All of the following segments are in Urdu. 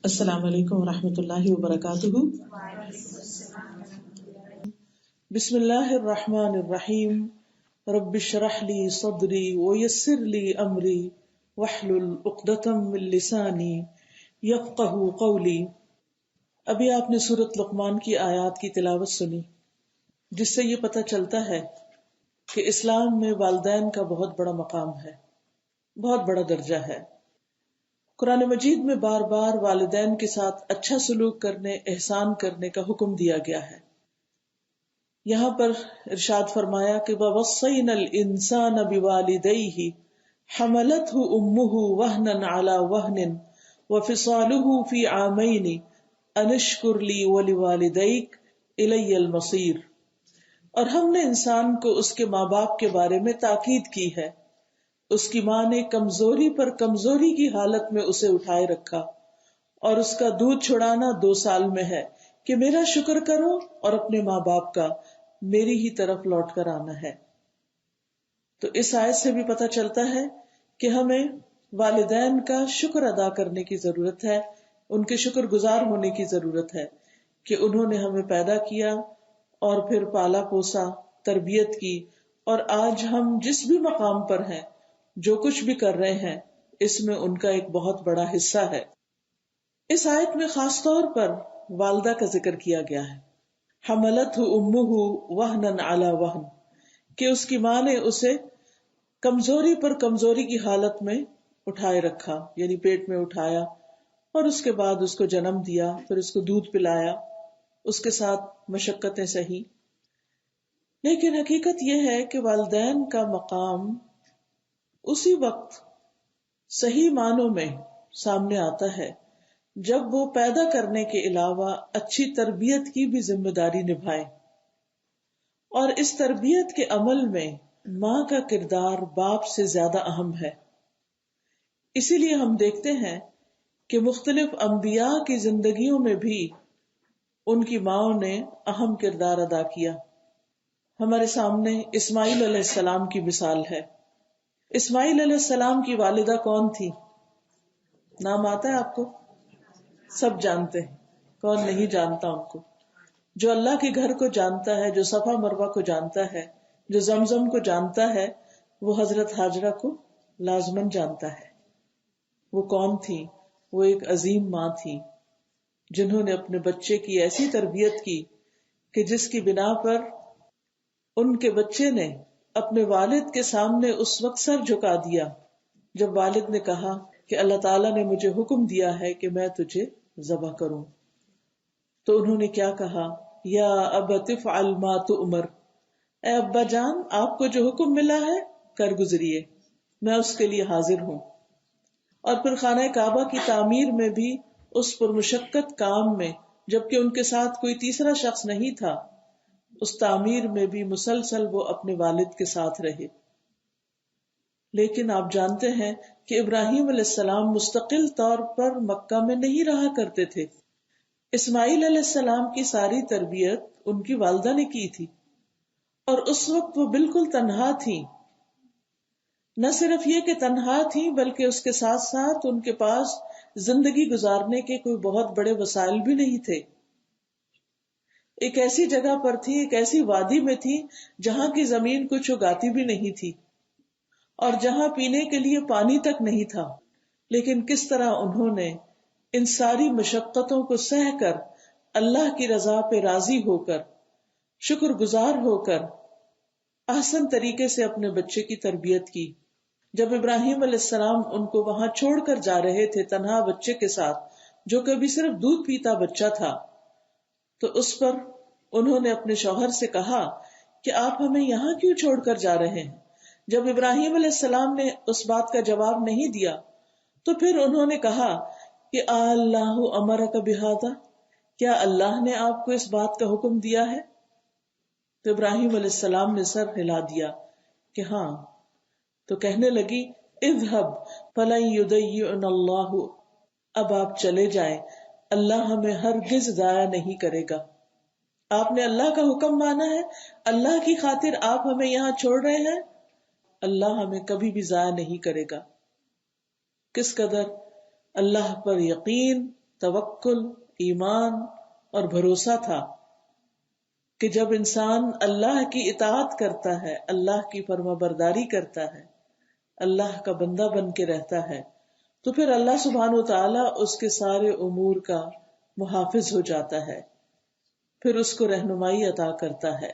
السلام علیکم ورحمۃ اللہ وبرکاتہ۔ بسم اللہ الرحمن الرحیم۔ رب اشرح لی صدری ویسر لی امری واحلل عقدۃ من لسانی یفقہوا قولی۔ ابھی آپ نے سورۃ لقمان کی آیات کی تلاوت سنی، جس سے یہ پتہ چلتا ہے کہ اسلام میں والدین کا بہت بڑا مقام ہے، بہت بڑا درجہ ہے۔ قرآن مجید میں بار بار والدین کے ساتھ اچھا سلوک کرنے، احسان کرنے کا حکم دیا گیا ہے۔ یہاں پر ارشاد فرمایا کہ وَوَصَّيْنَا الْإِنسَانَ بِوَالِدَيْهِ حَمَلَتْهُ أُمُّهُ وَهْنًا عَلَى وَهْنٍ وَفِصَالُهُ فِي عَامَيْنِ أَنِ اشْكُرْ لِي وَلِوَالِدَيْكَ إِلَيَّ الْمَصِيرُ۔ اور ہم نے انسان کو اس کے ماں باپ کے بارے میں تاکید کی ہے، اس کی ماں نے کمزوری پر کمزوری کی حالت میں اسے اٹھائے رکھا، اور اس کا دودھ چھڑانا 2 سال میں ہے کہ میرا شکر کرو، اور اپنے ماں باپ کا میری ہی طرف لوٹ کر آنا ہے۔ تو اس آیت سے بھی پتہ چلتا ہے کہ ہمیں والدین کا شکر ادا کرنے کی ضرورت ہے، ان کے شکر گزار ہونے کی ضرورت ہے کہ انہوں نے ہمیں پیدا کیا اور پھر پالا پوسا، تربیت کی، اور آج ہم جس بھی مقام پر ہیں، جو کچھ بھی کر رہے ہیں، اس میں ان کا ایک بہت بڑا حصہ ہے۔ اس آیت میں خاص طور پر والدہ کا ذکر کیا گیا ہے، حملتہ امہ وہنًا علی وہن، کہ اس کی ماں نے اسے کمزوری پر کمزوری کی حالت میں اٹھائے رکھا، یعنی پیٹ میں اٹھایا، اور اس کے بعد اس کو جنم دیا، پھر اس کو دودھ پلایا، اس کے ساتھ مشقتیں سہی۔ لیکن حقیقت یہ ہے کہ والدین کا مقام اسی وقت صحیح معنوں میں سامنے آتا ہے جب وہ پیدا کرنے کے علاوہ اچھی تربیت کی بھی ذمہ داری نبھائے، اور اس تربیت کے عمل میں ماں کا کردار باپ سے زیادہ اہم ہے۔ اسی لیے ہم دیکھتے ہیں کہ مختلف انبیاء کی زندگیوں میں بھی ان کی ماؤں نے اہم کردار ادا کیا۔ ہمارے سامنے اسماعیل علیہ السلام کی مثال ہے۔ اسماعیل علیہ السلام کی والدہ کون تھی؟ نام آتا ہے آپ کو؟ سب جانتے ہیں، کون نہیں جانتا ان کو؟ جو اللہ کے گھر کو جانتا ہے، جو صفا مروہ کو جانتا ہے، جو زمزم کو جانتا ہے، وہ حضرت ہاجرہ کو لازماً جانتا ہے۔ وہ کون تھی؟ وہ ایک عظیم ماں تھی، جنہوں نے اپنے بچے کی ایسی تربیت کی کہ جس کی بنا پر ان کے بچے نے اپنے والد کے سامنے اس وقت سر جھکا دیا جب والد نے کہا کہ اللہ تعالیٰ نے مجھے حکم دیا ہے کہ میں تجھے ذبح کروں۔ تو انہوں نے کیا کہا؟ یا ابت افعل ما تؤمر، اے ابا جان، آپ کو جو حکم ملا ہے کر گزریے، میں اس کے لیے حاضر ہوں۔ اور پھر خانہ کعبہ کی تعمیر میں بھی اس پرمشقت کام میں، جبکہ ان کے ساتھ کوئی تیسرا شخص نہیں تھا، اس تعمیر میں بھی مسلسل وہ اپنے والد کے ساتھ رہے۔ لیکن آپ جانتے ہیں کہ ابراہیم علیہ السلام مستقل طور پر مکہ میں نہیں رہا کرتے تھے۔ اسماعیل علیہ السلام کی ساری تربیت ان کی والدہ نے کی تھی، اور اس وقت وہ بالکل تنہا تھی۔ نہ صرف یہ کہ تنہا تھی، بلکہ اس کے ساتھ ساتھ ان کے پاس زندگی گزارنے کے کوئی بہت بڑے وسائل بھی نہیں تھے۔ ایک ایسی جگہ پر تھی، ایک ایسی وادی میں تھی جہاں کی زمین کچھ اگاتی بھی نہیں تھی، اور جہاں پینے کے لیے پانی تک نہیں تھا۔ لیکن کس طرح انہوں نے ان ساری مشقتوں کو سہ کر، اللہ کی رضا پہ راضی ہو کر، شکر گزار ہو کر، احسن طریقے سے اپنے بچے کی تربیت کی۔ جب ابراہیم علیہ السلام ان کو وہاں چھوڑ کر جا رہے تھے تنہا بچے کے ساتھ، جو کبھی صرف دودھ پیتا بچہ تھا، تو اس پر انہوں نے اپنے شوہر سے کہا کہ آپ ہمیں یہاں کیوں چھوڑ کر جا رہے ہیں؟ جب ابراہیم علیہ السلام نے اس بات کا جواب نہیں دیا، تو پھر انہوں نے کہا کہ اللہ امرک بہذا، کیا اللہ نے آپ کو اس بات کا حکم دیا ہے؟ تو ابراہیم علیہ السلام نے سر ہلا دیا کہ ہاں۔ تو کہنے لگی اذهب فلن يضيعنا اللہ، اب آپ چلے جائیں، اللہ ہمیں ہرگز ضائع نہیں کرے گا۔ آپ نے اللہ کا حکم مانا ہے، اللہ کی خاطر آپ ہمیں یہاں چھوڑ رہے ہیں، اللہ ہمیں کبھی بھی ضائع نہیں کرے گا۔ کس قدر اللہ پر یقین، توکل، ایمان اور بھروسہ تھا کہ جب انسان اللہ کی اطاعت کرتا ہے، اللہ کی فرما برداری کرتا ہے، اللہ کا بندہ بن کے رہتا ہے، تو پھر اللہ سبحانہ وتعالی اس کے سارے امور کا محافظ ہو جاتا ہے، پھر اس کو رہنمائی عطا کرتا ہے،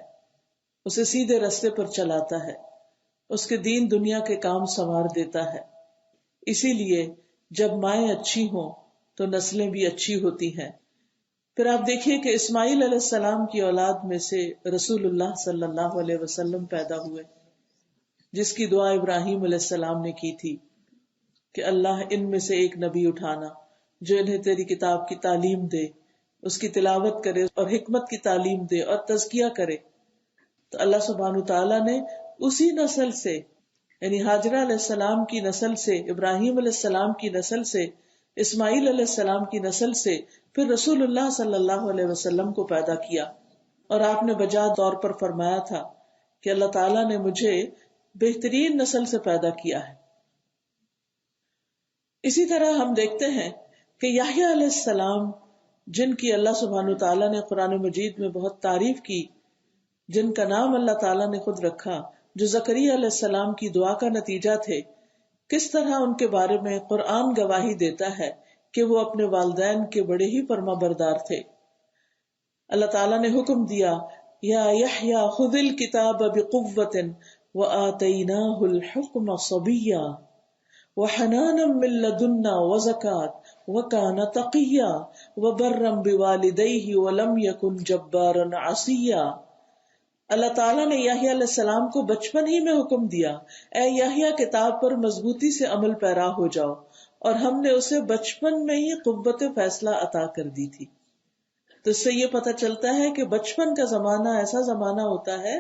اسے سیدھے راستے پر چلاتا ہے، اس کے دین دنیا کے کام سنوار دیتا ہے۔ اسی لیے جب مائیں اچھی ہوں تو نسلیں بھی اچھی ہوتی ہیں۔ پھر آپ دیکھیے کہ اسماعیل علیہ السلام کی اولاد میں سے رسول اللہ صلی اللہ علیہ وسلم پیدا ہوئے، جس کی دعا ابراہیم علیہ السلام نے کی تھی کہ اللہ ان میں سے ایک نبی اٹھانا جو انہیں تیری کتاب کی تعلیم دے، اس کی تلاوت کرے اور حکمت کی تعلیم دے اور تزکیہ کرے۔ تو اللہ سبحانہ تعالیٰ نے اسی نسل سے، یعنی ہاجرہ علیہ السلام کی نسل سے، ابراہیم علیہ السلام کی نسل سے، اسماعیل علیہ السلام کی نسل سے پھر رسول اللہ صلی اللہ علیہ وسلم کو پیدا کیا، اور آپ نے بجا طور پر فرمایا تھا کہ اللہ تعالیٰ نے مجھے بہترین نسل سے پیدا کیا ہے۔ اسی طرح ہم دیکھتے ہیں کہ یحییٰ علیہ السلام، جن کی اللہ سبحانہ تعالیٰ نے قرآن مجید میں بہت تعریف کی، جن کا نام اللہ تعالیٰ نے خود رکھا، جو زکریا علیہ السلام کی دعا کا نتیجہ تھے، کس طرح ان کے بارے میں قرآن گواہی دیتا ہے کہ وہ اپنے والدین کے بڑے ہی فرما بردار تھے۔ اللہ تعالیٰ نے حکم دیا، یا یحییٰ خذ الکتاب بقوۃ وآتیناہ الحکم صبیا وحنانا من لدنا وزکاۃ وکان تقیا وبرا بوالدیہ ولم یکن جبارا عصیا۔ اللہ تعالیٰ نے یحییٰ علیہ السلام کو بچپن ہی میں حکم دیا، اے یحییٰ کتاب پر مضبوطی سے عمل پیرا ہو جاؤ، اور ہم نے اسے بچپن میں ہی قوت فیصلہ عطا کر دی تھی۔ تو اس سے یہ پتہ چلتا ہے کہ بچپن کا زمانہ ایسا زمانہ ہوتا ہے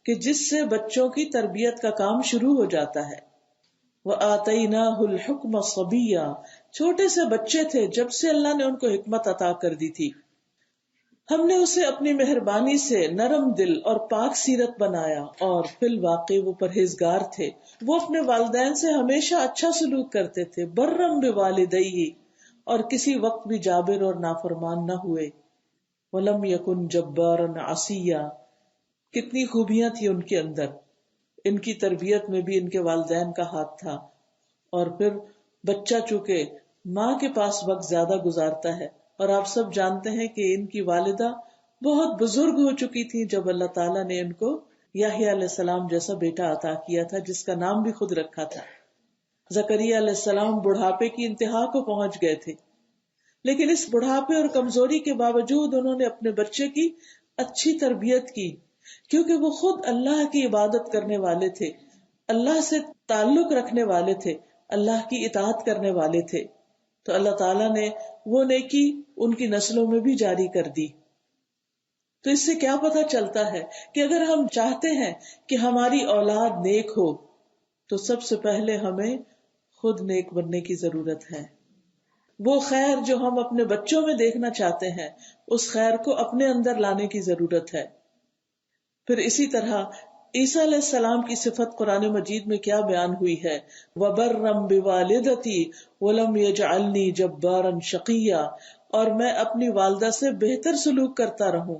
کہ جس سے بچوں کی تربیت کا کام شروع ہو جاتا ہے۔ وَآتَيْنَاهُ الْحُكْمَ صَبِيًّا، چھوٹے سے بچے تھے جب سے اللہ نے ان کو حکمت عطا کر دی تھی۔ ہم نے اسے اپنی مہربانی سے نرم دل اور پاک سیرت بنایا، اور فی الواقع وہ پرہیزگار تھے، وہ اپنے والدین سے ہمیشہ اچھا سلوک کرتے تھے، برم بوالدیہ، اور کسی وقت بھی جابر اور نافرمان نہ ہوئے، ولم یکن جبارا عصیا۔ کتنی خوبیاں تھی ان کے اندر، ان کی تربیت میں بھی ان کے والدین کا ہاتھ تھا۔ اور پھر بچہ چونکہ ماں کے پاس وقت زیادہ گزارتا ہے، اور آپ سب جانتے ہیں کہ ان کی والدہ بہت بزرگ ہو چکی تھی جب اللہ تعالیٰ نے ان کو یحییٰ علیہ السلام جیسا بیٹا عطا کیا تھا، جس کا نام بھی خود رکھا تھا۔ زکریا علیہ السلام بڑھاپے کی انتہا کو پہنچ گئے تھے، لیکن اس بڑھاپے اور کمزوری کے باوجود انہوں نے اپنے بچے کی اچھی تربیت کی، کیونکہ وہ خود اللہ کی عبادت کرنے والے تھے، اللہ سے تعلق رکھنے والے تھے، اللہ کی اطاعت کرنے والے تھے۔ تو اللہ تعالیٰ نے وہ نیکی ان کی نسلوں میں بھی جاری کر دی۔ تو اس سے کیا پتہ چلتا ہے کہ اگر ہم چاہتے ہیں کہ ہماری اولاد نیک ہو تو سب سے پہلے ہمیں خود نیک بننے کی ضرورت ہے۔ وہ خیر جو ہم اپنے بچوں میں دیکھنا چاہتے ہیں، اس خیر کو اپنے اندر لانے کی ضرورت ہے۔ پھر اسی طرح عیسیٰ علیہ السلام کی صفت قرآن مجید میں کیا بیان ہوئی ہے، وَبَرًّا بِوَالِدَتِي وَلَمْ يَجْعَلْنِي جَبَّارًا شَقِيًّا، اور میں اپنی والدہ سے بہتر سلوک کرتا رہوں،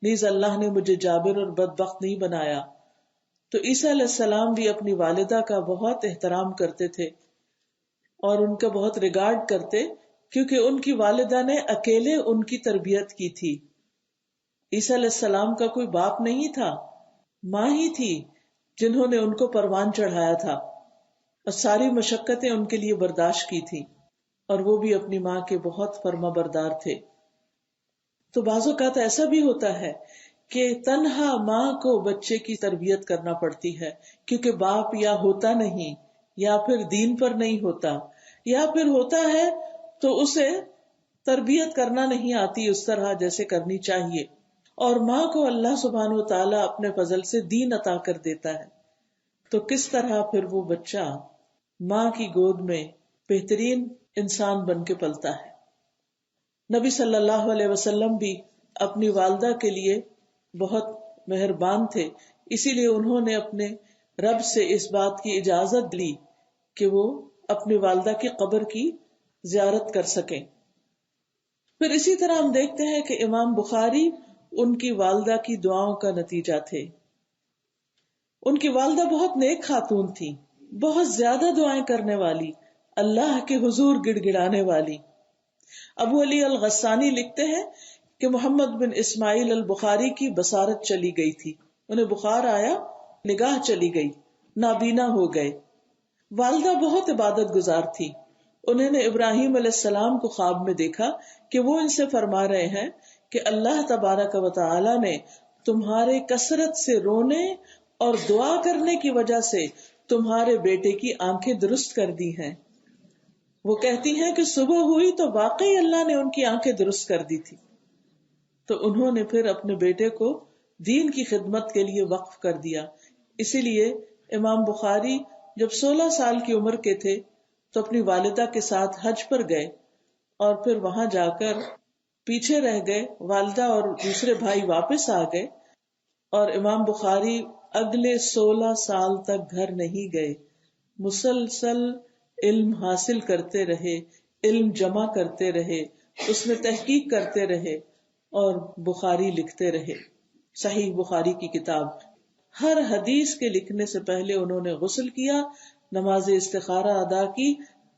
نیز اللہ نے مجھے جابر اور بدبخت نہیں بنایا۔ تو عیسیٰ علیہ السلام بھی اپنی والدہ کا بہت احترام کرتے تھے اور ان کا بہت ریگارڈ کرتے، کیونکہ ان کی والدہ نے اکیلے ان کی تربیت کی تھی۔ عیسیٰ علیہ السلام کا کوئی باپ نہیں تھا، ماں ہی تھی جنہوں نے ان کو پروان چڑھایا تھا اور ساری مشقتیں ان کے لیے برداشت کی تھی، اور وہ بھی اپنی ماں کے بہت فرما بردار تھے۔ تو بعض اوقات ایسا بھی ہوتا ہے کہ تنہا ماں کو بچے کی تربیت کرنا پڑتی ہے، کیونکہ باپ یا ہوتا نہیں، یا پھر دین پر نہیں ہوتا، یا پھر ہوتا ہے تو اسے تربیت کرنا نہیں آتی اس طرح جیسے کرنی چاہیے، اور ماں کو اللہ سبحانہ و تعالیٰ اپنے فضل سے دین عطا کر دیتا ہے۔ تو کس طرح پھر وہ بچہ ماں کی گود میں بہترین انسان بن کے پلتا ہے۔ نبی صلی اللہ علیہ وسلم بھی اپنی والدہ کے لیے بہت مہربان تھے، اسی لیے انہوں نے اپنے رب سے اس بات کی اجازت لی کہ وہ اپنی والدہ کی قبر کی زیارت کر سکیں۔ پھر اسی طرح ہم دیکھتے ہیں کہ امام بخاری ان کی والدہ کی دعاؤں کا نتیجہ تھے. ان کی والدہ بہت نیک خاتون تھی، بہت زیادہ دعائیں کرنے والی، اللہ کے حضور گڑ گڑانے والی. ابو علی الغسانی لکھتے ہیں کہ محمد بن اسماعیل البخاری کی بصارت چلی گئی تھی، انہیں بخار آیا، نگاہ چلی گئی، نابینا ہو گئے. والدہ بہت عبادت گزار تھی. انہوں نے ابراہیم علیہ السلام کو خواب میں دیکھا کہ وہ ان سے فرما رہے ہیں کہ اللہ تبارک و تعالی نے تمہارے کثرت سے رونے اور دعا کرنے کی وجہ سے تمہارے بیٹے کی آنکھیں درست کر دی ہیں. وہ کہتی ہیں کہ صبح ہوئی تو واقعی اللہ نے ان کی آنکھیں درست کر دی تھی. تو انہوں نے پھر اپنے بیٹے کو دین کی خدمت کے لیے وقف کر دیا. اسی لیے امام بخاری جب 16 سال کی عمر کے تھے تو اپنی والدہ کے ساتھ حج پر گئے اور پھر وہاں جا کر پیچھے رہ گئے. والدہ اور دوسرے بھائی واپس آ گئے اور امام بخاری اگلے 16 سال تک گھر نہیں گئے. مسلسل علم حاصل کرتے رہے، علم جمع کرتے رہے، اس میں تحقیق کرتے رہے اور بخاری لکھتے رہے. صحیح بخاری کی کتاب، ہر حدیث کے لکھنے سے پہلے انہوں نے غسل کیا، نماز استخارہ ادا کی،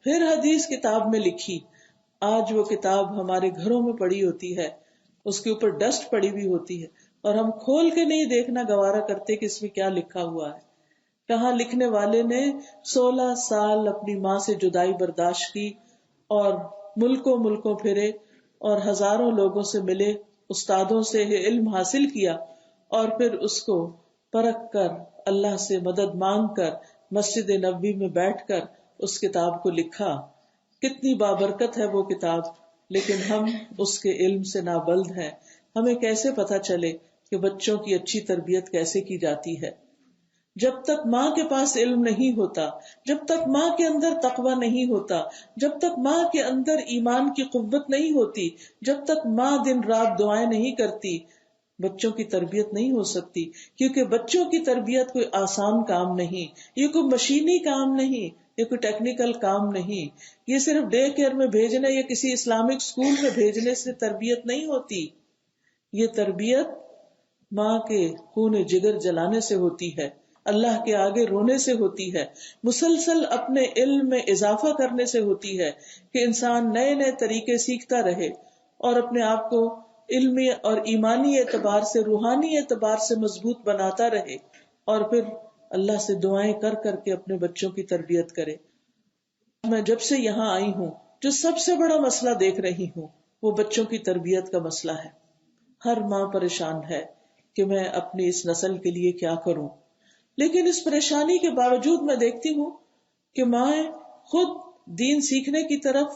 پھر حدیث کتاب میں لکھی. آج وہ کتاب ہمارے گھروں میں پڑی ہوتی ہے، اس کے اوپر ڈسٹ پڑی ہوئی ہوتی ہے اور ہم کھول کے نہیں دیکھنا گوارا کرتے کہ اس میں کیا لکھا ہوا ہے. کہاں لکھنے والے نے 16 سال اپنی ماں سے جدائی برداشت کی اور ملکوں پھرے اور ہزاروں لوگوں سے ملے، استادوں سے علم حاصل کیا اور پھر اس کو پرکھ کر اللہ سے مدد مانگ کر مسجد نبوی میں بیٹھ کر اس کتاب کو لکھا. کتنی بابرکت ہے وہ کتاب، لیکن ہم اس کے علم سے نابلد ہیں. ہمیں کیسے پتا چلے کہ بچوں کی اچھی تربیت کیسے کی جاتی ہے؟ جب تک ماں کے پاس علم نہیں ہوتا، جب تک ماں کے اندر تقویٰ نہیں ہوتا، جب تک ماں کے اندر ایمان کی قوت نہیں ہوتی، جب تک ماں دن رات دعائیں نہیں کرتی، بچوں کی تربیت نہیں ہو سکتی. کیونکہ بچوں کی تربیت کوئی آسان کام نہیں، یہ کوئی مشینی کام نہیں، یہ کوئی ٹیکنیکل کام نہیں. یہ صرف ڈے کیئر میں بھیجنے یا کسی اسلامک اسکول میں بھیجنے سے تربیت نہیں ہوتی. یہ تربیت ماں کے خون جگر جلانے سے ہوتی ہے، اللہ کے آگے رونے سے ہوتی ہے، مسلسل اپنے علم میں اضافہ کرنے سے ہوتی ہے کہ انسان نئے نئے طریقے سیکھتا رہے اور اپنے آپ کو علمی اور ایمانی اعتبار سے، روحانی اعتبار سے مضبوط بناتا رہے اور پھر اللہ سے دعائیں کر کر کے اپنے بچوں کی تربیت کرے. میں جب سے یہاں آئی ہوں جو سب سے بڑا مسئلہ دیکھ رہی ہوں وہ بچوں کی تربیت کا مسئلہ ہے. ہر ماں پریشان ہے کہ میں اپنی اس نسل کے لیے کیا کروں، لیکن اس پریشانی کے باوجود میں دیکھتی ہوں کہ مائیں خود دین سیکھنے کی طرف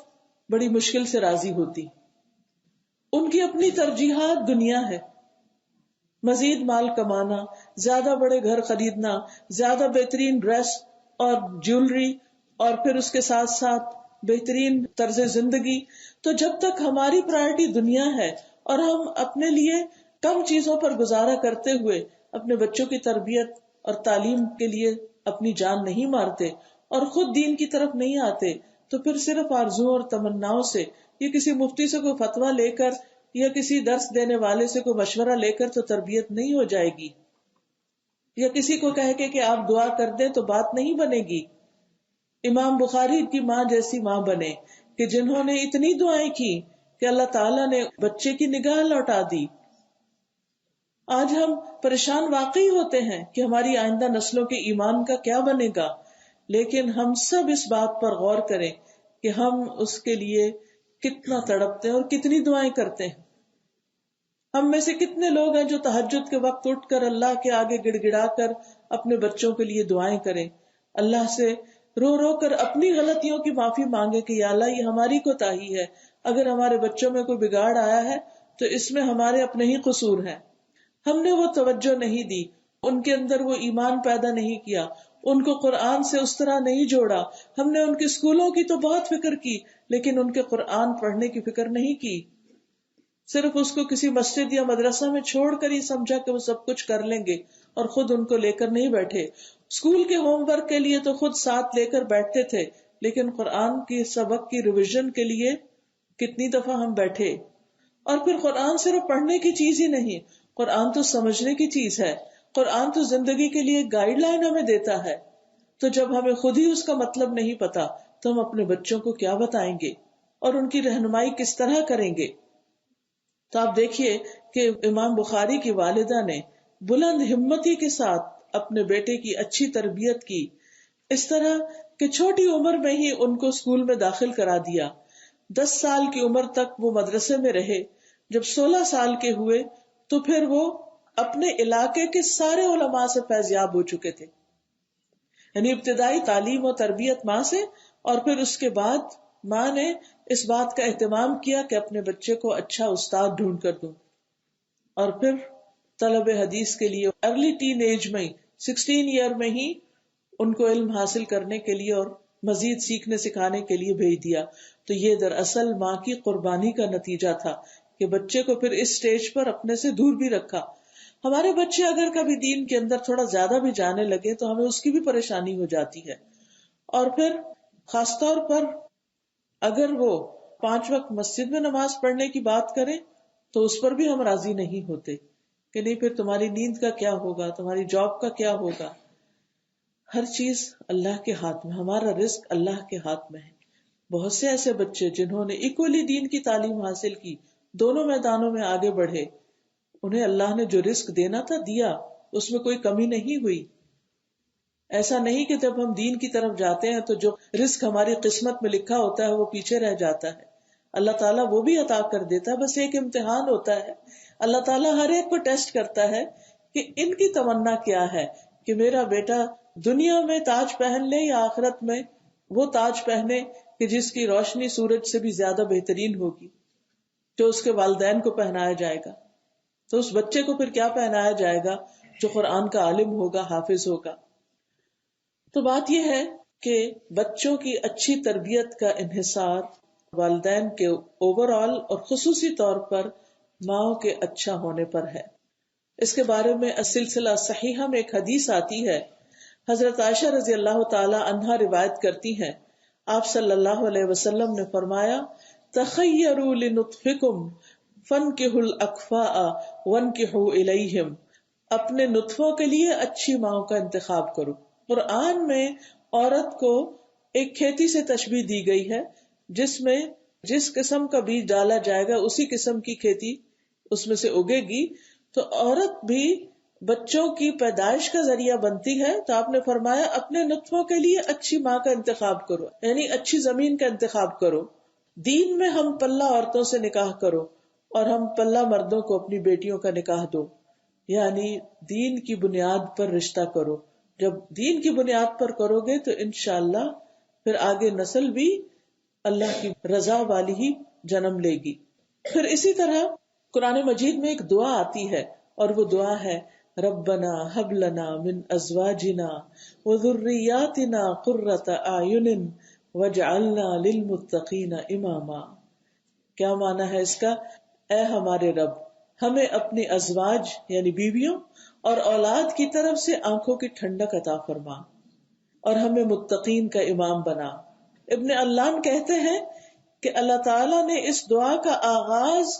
بڑی مشکل سے راضی ہوتی. ان کی اپنی ترجیحات دنیا ہے، مزید مال کمانا، زیادہ بڑے گھر خریدنا، زیادہ بہترین ڈریس اور جیولری اور پھر اس کے ساتھ ساتھ بہترین طرز زندگی. تو جب تک ہماری پرائرٹی دنیا ہے اور ہم اپنے لیے کم چیزوں پر گزارا کرتے ہوئے اپنے بچوں کی تربیت اور تعلیم کے لیے اپنی جان نہیں مارتے اور خود دین کی طرف نہیں آتے، تو پھر صرف آرزوؤں اور تمناؤں سے یا کسی مفتی سے کوئی فتویٰ لے کر یا کسی درس دینے والے سے کوئی مشورہ لے کر تو تربیت نہیں ہو جائے گی، یا کسی کو کہہ کے کہ آپ دعا کر دیں تو بات نہیں بنے گی. امام بخاری کی ماں جیسی ماں بنے کہ جنہوں نے اتنی دعائیں کی کہ اللہ تعالیٰ نے بچے کی نگاہ لوٹا دی. آج ہم پریشان واقعی ہوتے ہیں کہ ہماری آئندہ نسلوں کے ایمان کا کیا بنے گا، لیکن ہم سب اس بات پر غور کریں کہ ہم اس کے لیے کتنا تڑپتے ہیں اور کتنی دعائیں کرتے ہیں. ہم میں سے کتنے لوگ ہیں جو تہجد کے وقت اٹھ کر اللہ کے آگے گڑ گڑا کر اپنے بچوں کے لیے دعائیں کریں، اللہ سے رو رو کر اپنی غلطیوں کی معافی مانگے کہ یا اللہ یہ ہماری کوتاہی ہے، اگر ہمارے بچوں میں کوئی بگاڑ آیا ہے تو اس میں ہمارے اپنے ہی قصور ہیں. ہم نے وہ توجہ نہیں دی، ان کے اندر وہ ایمان پیدا نہیں کیا، ان کو قرآن سے اس طرح نہیں جوڑا. ہم نے ان کے اسکولوں کی تو بہت فکر کی لیکن ان کے قرآن پڑھنے کی فکر نہیں کی. صرف اس کو کسی مسجد یا مدرسہ میں چھوڑ کر ہی سمجھا کہ وہ سب کچھ کر لیں گے اور خود ان کو لے کر نہیں بیٹھے. اسکول کے ہوم ورک کے لیے تو خود ساتھ لے کر بیٹھتے تھے لیکن قرآن کے سبق کی ریویژن کے لیے کتنی دفعہ ہم بیٹھے. اور پھر قرآن صرف پڑھنے کی چیز ہی نہیں، قرآن تو سمجھنے کی چیز ہے، قرآن تو زندگی کے لیے گائیڈ لائن ہمیں دیتا ہے. تو جب ہمیں خود ہی اس کا مطلب نہیں پتا تو ہم اپنے بچوں کو کیا بتائیں گے اور ان کی رہنمائی کس طرح کریں گے. تو آپ دیکھیے کہ امام بخاری کی والدہ نے بلند ہمتی کے ساتھ اپنے بیٹے کی اچھی تربیت کی، اس طرح کہ چھوٹی عمر میں ہی ان کو اسکول میں داخل کرا دیا. 10 سال کی عمر تک وہ مدرسے میں رہے. جب 16 سال کے ہوئے تو پھر وہ اپنے علاقے کے سارے علماء سے فیض یاب ہو چکے تھے. یعنی ابتدائی تعلیم و تربیت ماں سے، اور پھر اس کے بعد ماں نے اس بات کا اہتمام کیا کہ اپنے بچے کو اچھا استاد ڈھونڈ کر دوں. اور پھر طلب حدیث کے لیے ارلی ٹین ایج میں 16 ایئر میں ہی ان کو علم حاصل کرنے کے لیے اور مزید سیکھنے سکھانے کے لیے بھیج دیا. تو یہ دراصل ماں کی قربانی کا نتیجہ تھا کہ بچے کو پھر اس سٹیج پر اپنے سے دور بھی رکھا. ہمارے بچے اگر کبھی دین کے اندر تھوڑا زیادہ بھی جانے لگے تو ہمیں اس کی بھی پریشانی ہو جاتی ہے. اور پھر خاص طور پر اگر وہ 5 وقت مسجد میں نماز پڑھنے کی بات کریں تو اس پر بھی ہم راضی نہیں ہوتے کہ نہیں پھر تمہاری نیند کا کیا ہوگا، تمہاری جاب کا کیا ہوگا. ہر چیز اللہ کے ہاتھ میں، ہمارا رزق اللہ کے ہاتھ میں ہے. بہت سے ایسے بچے جنہوں نے ایکولی دین کی تعلیم حاصل کی، دونوں میدانوں میں آگے بڑھے، انہیں اللہ نے جو رزق دینا تھا دیا، اس میں کوئی کمی نہیں ہوئی. ایسا نہیں کہ جب ہم دین کی طرف جاتے ہیں تو جو رزق ہماری قسمت میں لکھا ہوتا ہے وہ پیچھے رہ جاتا ہے. اللہ تعالیٰ وہ بھی عطا کر دیتا ہے، بس ایک امتحان ہوتا ہے. اللہ تعالیٰ ہر ایک کو ٹیسٹ کرتا ہے کہ ان کی تمنا کیا ہے، کہ میرا بیٹا دنیا میں تاج پہن لے یا آخرت میں وہ تاج پہنے کہ جس کی روشنی سورج سے بھی زیادہ بہترین ہوگی، جو اس کے والدین کو پہنایا جائے گا. تو اس بچے کو پھر کیا پہنایا جائے گا؟ جو قرآن کا عالم ہوگا، حافظ ہوگا. تو بات یہ ہے کہ بچوں کی اچھی تربیت کا انحصار والدین کے اوور آل اور خصوصی طور پر ماں کے اچھا ہونے پر ہے. اس کے بارے میں سلسلہ صحیحہ میں ایک حدیث آتی ہے. حضرت عائشہ رضی اللہ تعالی عنہا روایت کرتی ہیں، آپ صلی اللہ علیہ وسلم نے فرمایا، تخیروا لنطفکم فانکحوا الاکفاء وانکحوا الیہم. اپنے نطفوں کے لیے اچھی ماں کا انتخاب کرو. قرآن میں عورت کو ایک کھیتی سے تشبیہ دی گئی ہے، جس میں جس قسم کا بیج ڈالا جائے گا اسی قسم کی کھیتی اس میں سے اگے گی. تو عورت بھی بچوں کی پیدائش کا ذریعہ بنتی ہے. تو آپ نے فرمایا اپنے نطفوں کے لیے اچھی ماں کا انتخاب کرو، یعنی اچھی زمین کا انتخاب کرو. دین میں ہم پلہ عورتوں سے نکاح کرو اور ہم پلہ مردوں کو اپنی بیٹیوں کا نکاح دو، یعنی دین کی بنیاد پر رشتہ کرو. جب دین کی بنیاد پر کرو گے تو انشاءاللہ پھر آگے نسل بھی اللہ کی رضا والی ہی جنم لے گی. پھر اسی طرح قرآن مجید میں ایک دعا آتی ہے اور وہ دعا ہے، ربنا ہب لنا من ازواجنا وذریاتنا قرۃ اعین واجعلنا للمتقین اماما. کیا معنی ہے اس کا؟ اے ہمارے رب، ہمیں اپنی ازواج یعنی بیویوں اور اولاد کی طرف سے آنکھوں کی ٹھنڈک عطا فرما اور ہمیں متقین کا امام بنا. ابن علان کہتے ہیں کہ اللہ تعالیٰ نے اس دعا کا آغاز